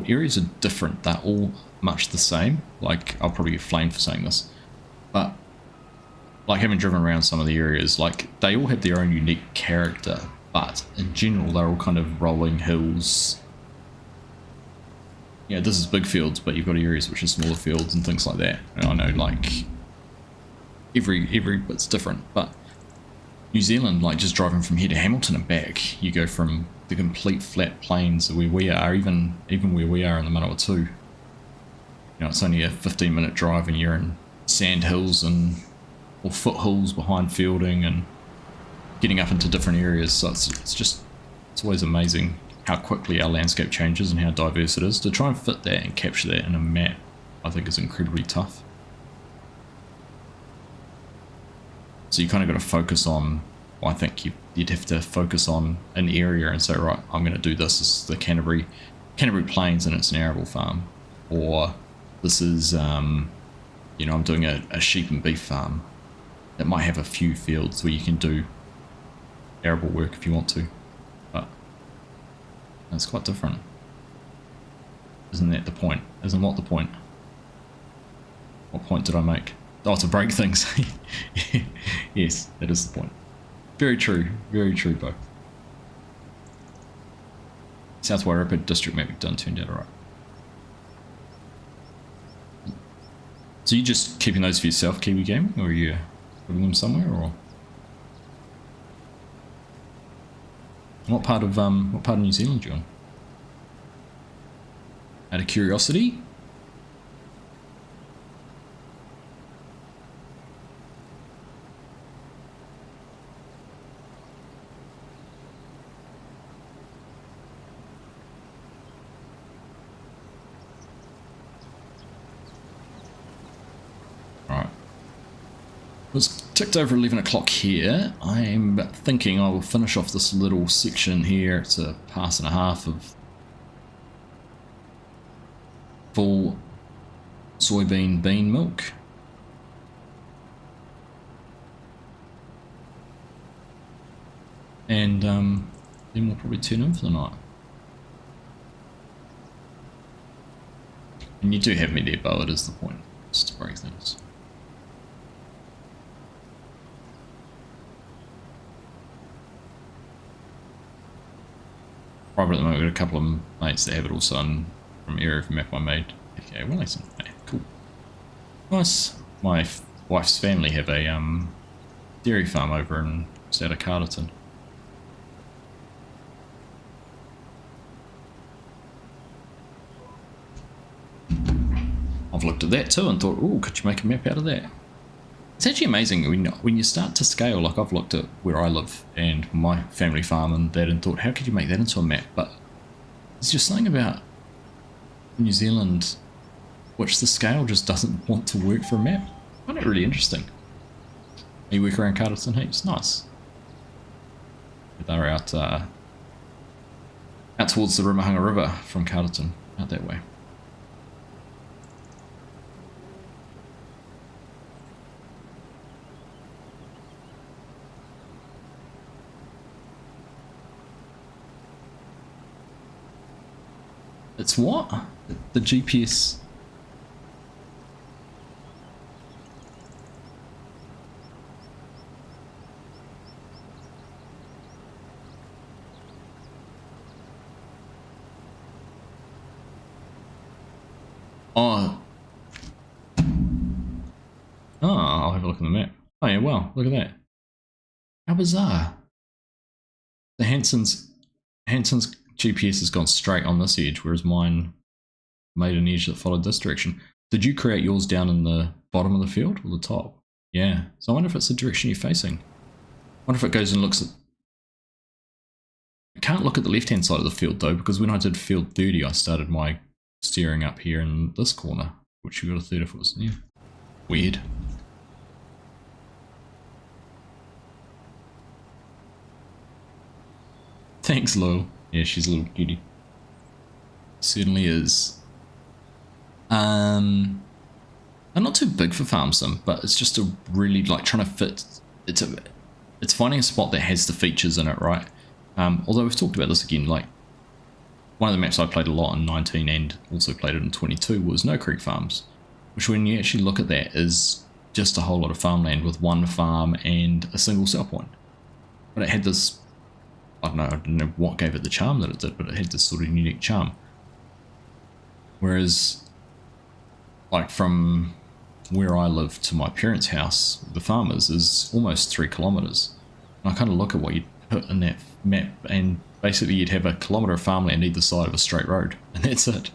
[SPEAKER 1] areas are different, they're all much the same. Like, I'll probably get flamed for saying this, but like having driven around some of the areas, like they all have their own unique character, but in general they're all kind of rolling hills. Yeah, this is big fields, but you've got areas which are smaller fields and things like that. And I know, like, every bit's different, but New Zealand, like just driving from here to Hamilton and back, you go from the complete flat plains where we are, even where we are in the Manawatu. You know, it's only a 15-minute drive and you're in sand hills or foothills behind fielding and getting up into different areas. So it's always amazing how quickly our landscape changes and how diverse it is. To try and fit that and capture that in a map, I think is incredibly tough. So you kind of got to focus on, well, I think you'd have to focus on an area and say, right, I'm going to do this. This is the Canterbury Plains and it's an arable farm. Or this is, you know, I'm doing a sheep and beef farm that might have a few fields where you can do arable work if you want to. But it's quite different. Isn't that the point? Isn't what the point? What point did I make? Oh, to break things. Yes, that is the point. Very true, Bo. South Wairarapa district map done turned out alright. So you just keeping those for yourself, Kiwi Gaming, or are you putting them somewhere, or what part of New Zealand are you on? Out of curiosity. It's ticked over 11 o'clock here. I'm thinking I will finish off this little section here. It's a pass and a half of full soybean bean milk. And then we'll probably turn in for the night. And you do have me there, Bo, it is the point, just to break things. Private at the moment, we've got a couple of mates that have it also on from area of map I made. Okay, well, nice. Okay, cool. Nice. My wife's family have a dairy farm over in South of Carterton. I've looked at that too and thought, oh, could you make a map out of that? It's actually amazing when you start to scale. Like, I've looked at where I live and my family farm and that and thought, how could you make that into a map? But there's just something about New Zealand, which the scale just doesn't want to work for a map. I find it really interesting. You work around Calmsden heaps, nice. They're out towards the Rimahanga River from Calmsden, out that way. It's what? The GPS. Oh. Oh, I'll have a look at the map. Oh yeah, wow, look at that. How bizarre. The Hanson's GPS has gone straight on this edge, whereas mine made an edge that followed this direction. Did you create yours down in the bottom of the field or the top? Yeah. So I wonder if it's the direction you're facing. I wonder if it goes and looks at... I can't look at the left-hand side of the field though, because when I did field 30, I started my steering up here in this corner, which you would have thought if it was... Yeah. Weird. Thanks, Lowell. Yeah, she's a little cutie. Certainly is. They're not too big for farm sim, but it's just a really like trying to fit. It's finding a spot that has the features in it, right? Although we've talked about this again, like one of the maps I played a lot in 19 and also played it in 22 was No Creek Farms, which when you actually look at that is just a whole lot of farmland with one farm and a single sell point. But it had this, I don't know what gave it the charm that it did, but it had this sort of unique charm. Whereas, like from where I live to my parents' house, the farmers, is almost 3 kilometres. And I kind of look at what you'd put in that map, and basically you'd have a kilometre of farmland either side of a straight road, and that's it.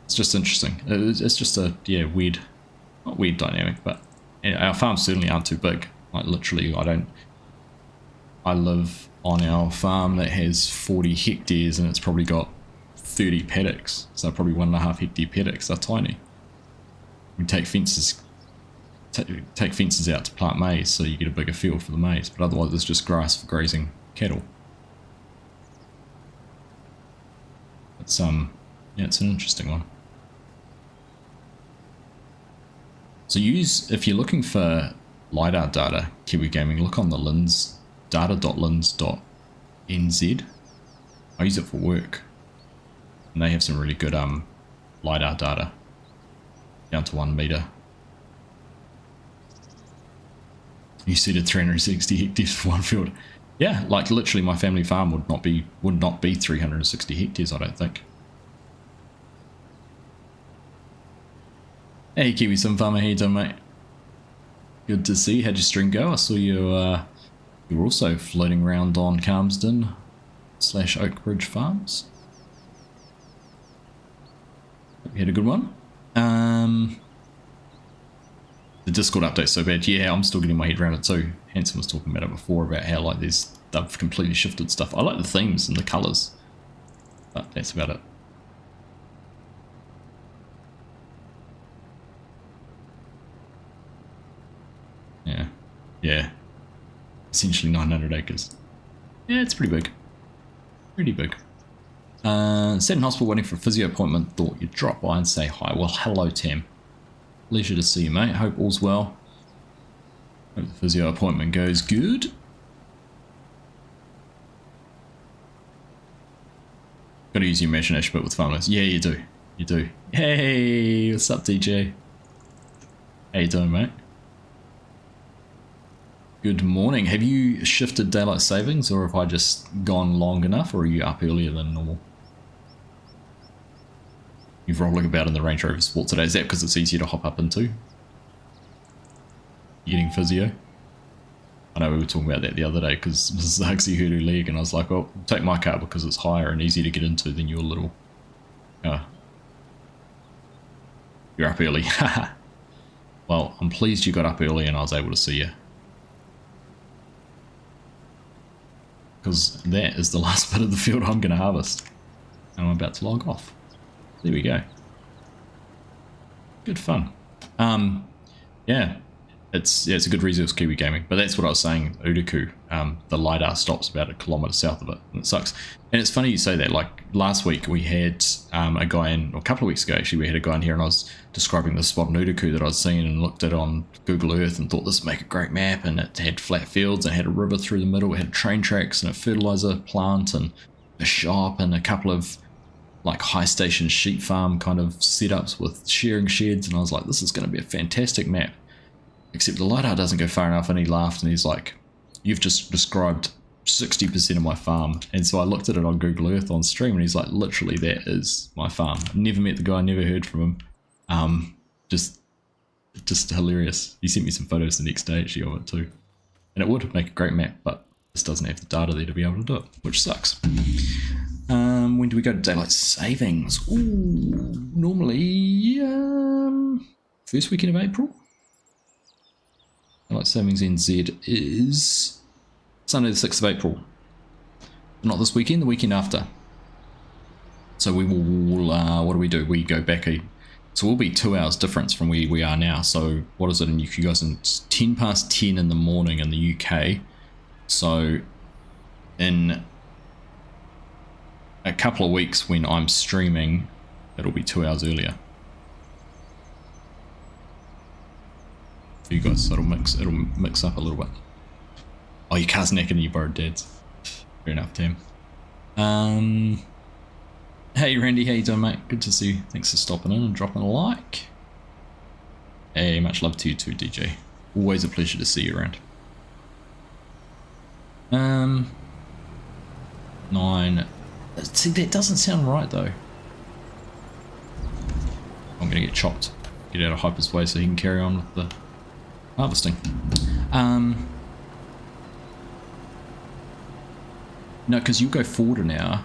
[SPEAKER 1] It's just interesting. It's just a, yeah, weird, not weird dynamic, but our farms certainly aren't too big. Like literally, I live on our farm that has 40 hectares and it's probably got 30 paddocks, so probably 1.5 hectare paddocks. They're tiny. We take fences out to plant maize, so you get a bigger field for the maize, but otherwise it's just grass for grazing cattle. It's yeah, it's an interesting one. So if you're looking for LiDAR data, Kiwi Gaming, look on the lins, data.lins.nz. I use it for work, and they have some really good LiDAR data down to 1 meter. You seeded 360 hectares for one field. Yeah, like literally my family farm would not be 360 hectares, I don't think. Hey Kiwi Sim Farmer, how you doing, mate? Good to see. How'd your stream go? I saw you you were also floating around on Calmsden / Oakbridge Farms. Hope you had a good one. The Discord update's so bad. Yeah, I'm still getting my head around it too. Hanson was talking about it before, about how like they've completely shifted stuff. I like the themes and the colours, but that's about it. Yeah. Essentially 900 acres. Yeah, it's pretty big. Pretty big. Sat in hospital waiting for a physio appointment. Thought you'd drop by and say hi. Well, hello, Tam. Pleasure to see you, mate. Hope all's well. Hope the physio appointment goes good. Gotta use your imagination a bit with farmers. Yeah, you do. You do. Hey, what's up, DJ? How you doing, mate? Good morning. Have you shifted daylight savings, or have I just gone long enough, or are you up earlier than normal? You're rolling about in the Range Rover Sport today. Is that because it's easier to hop up into? You're getting physio? I know we were talking about that the other day because Mrs. Hugsy hurt her leg, and I was like, well, take my car because it's higher and easier to get into than your little... You're up early. Well, I'm pleased you got up early and I was able to see you. Because that is the last bit of the field I'm going to harvest. and I'm about to log off. There we go. Good fun. Yeah, it's a good resource, Kiwi Gaming. But that's what I was saying, Udaku. The LiDAR stops about 1 kilometre south of it, and it sucks. And it's funny you say that. Like last week we had a guy in, or a couple of weeks ago actually, we had a guy in here and I was describing the spot in Udaku that I'd seen and looked at on Google Earth and thought this would make a great map, and it had flat fields, it had a river through the middle, it had train tracks and a fertilizer plant and a shop and a couple of like high station sheep farm kind of setups with shearing sheds, and I was like, this is going to be a fantastic map. Except the LiDAR doesn't go far enough, and he laughed and he's like, you've just described 60% of my farm. And so I looked at it on Google Earth on stream and he's like, literally that is my farm. Never met the guy, never heard from him. Just hilarious. He sent me some photos the next day actually of it too. And it would make a great map, but this doesn't have the data there to be able to do it, which sucks. When do we go to daylight savings? Ooh, normally first weekend of April. Daylight savings NZ is Sunday the 6th of April. Not this weekend, the weekend after. So we will, what do? We go back so we'll be 2 hours difference from where we are now. So what is it in UK? You guys, it's 10 past 10 in the morning in the UK. So in a couple of weeks when I'm streaming, it'll be 2 hours earlier. For you guys, so it'll mix up a little bit. Oh, your car's naked and you borrowed Dad's. Fair enough, Tim. Hey Randy, how you doing, mate? Good to see you. Thanks for stopping in and dropping a like. Hey, much love to you too, DJ. Always a pleasure to see you around. 9. See, that doesn't sound right though. I'm gonna get chopped. Get out of Hyper's way so he can carry on with the harvesting. No, because you go forward an hour,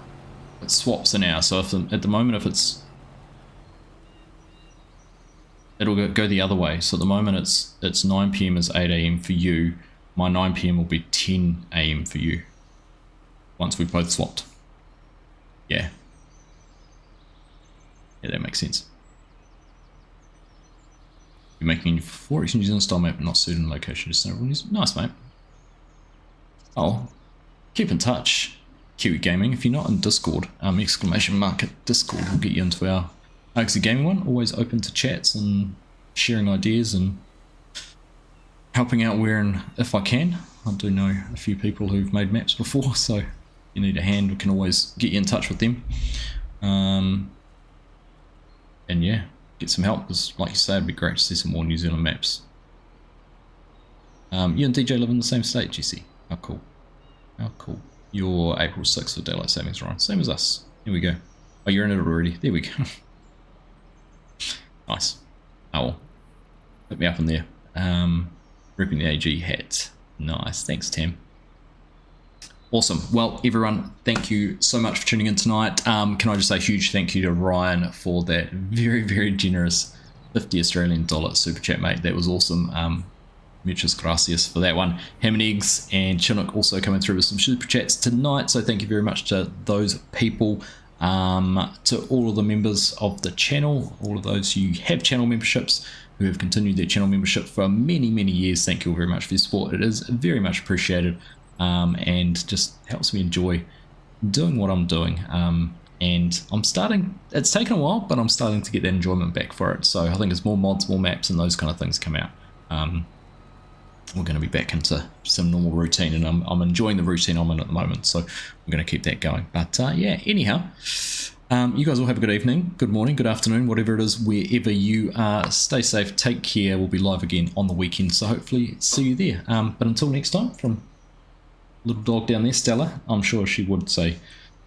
[SPEAKER 1] it swaps an hour. So if at the moment, if it'll go the other way. So at the moment it's 9 PM is 8 AM for you. My 9 PM will be 10 AM for you. Once we've both swapped. Yeah. Yeah, that makes sense. You're making a 4x New Zealand style map, not certain location. Just nice, mate. Oh. Keep in touch, Kiwi Gaming. If you're not in Discord, Discord will get you into our Argsy Gaming one. Always open to chats and sharing ideas and helping out where and if I can. I do know a few people who've made maps before, so if you need a hand, we can always get you in touch with them. And yeah, get some help, because like you say, it'd be great to see some more New Zealand maps. You and DJ live in the same state, Jesse. How cool. Oh, cool. You're April 6th for daylight savings, Ryan. Same as us. Here we go. Oh, you're in it already. There we go. Nice. Oh, well. Put me up in there. Ripping the AG hat. Nice. Thanks, Tim. Awesome. Well, everyone, thank you so much for tuning in tonight. Can I just say a huge thank you to Ryan for that very, very generous 50 Australian dollar super chat, mate. That was awesome. Muchas gracias for that one. Ham and Eggs and Chinook also coming through with some super chats tonight, so thank you very much to those people. To all of the members of the channel, all of those who have channel memberships, who have continued their channel membership for many, many years, thank you all very much for your support. It is very much appreciated, and just helps me enjoy doing what I'm doing. And I'm starting, it's taken a while, but I'm starting to get that enjoyment back for it. So I think as more mods, more maps and those kind of things come out, we're going to be back into some normal routine, and I'm enjoying the routine I'm in at the moment, so we're going to keep that going. But yeah, anyhow, you guys all have a good evening, good morning, good afternoon, whatever it is, wherever you are. Stay safe, take care. We'll be live again on the weekend, so hopefully see you there. But until next time, from little dog down there, Stella, I'm sure she would say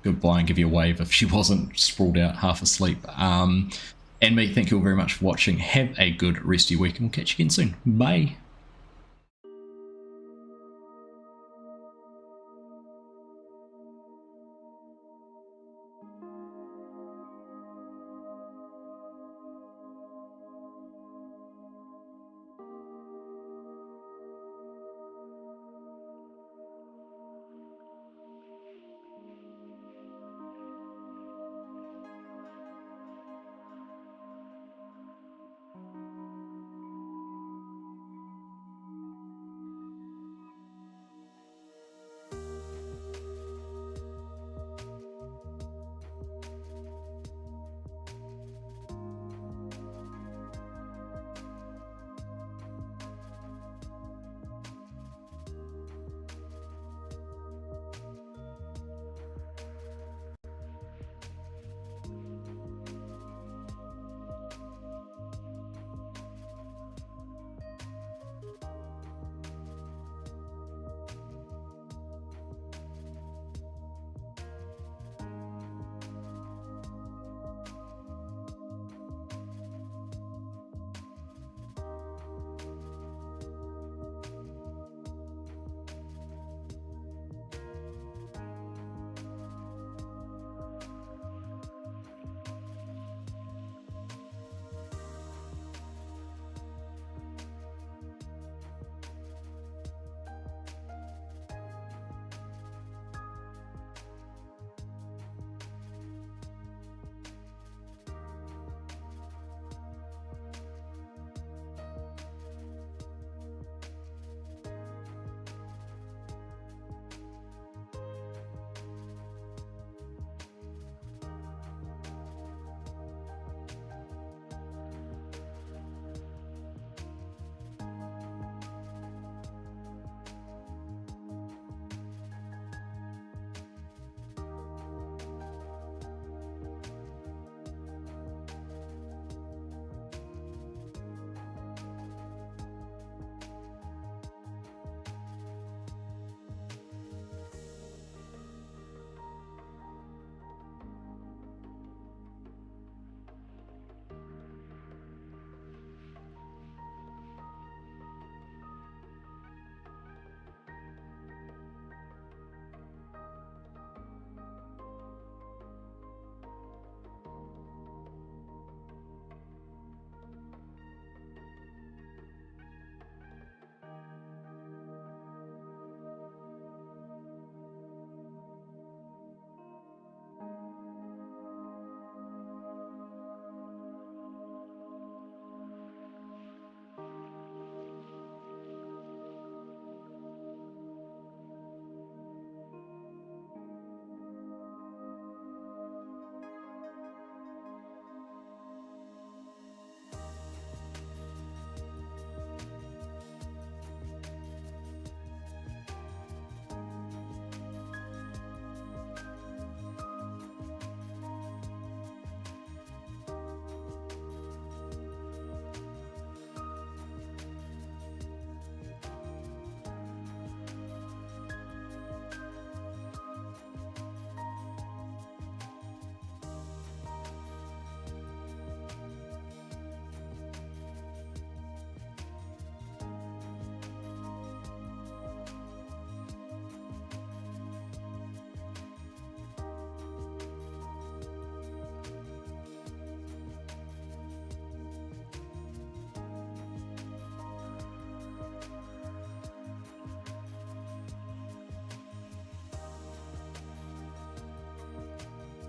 [SPEAKER 1] goodbye and give you a wave if she wasn't sprawled out half asleep. And me, thank you all very much for watching. Have a good rest of your week, and we'll catch you again soon. Bye.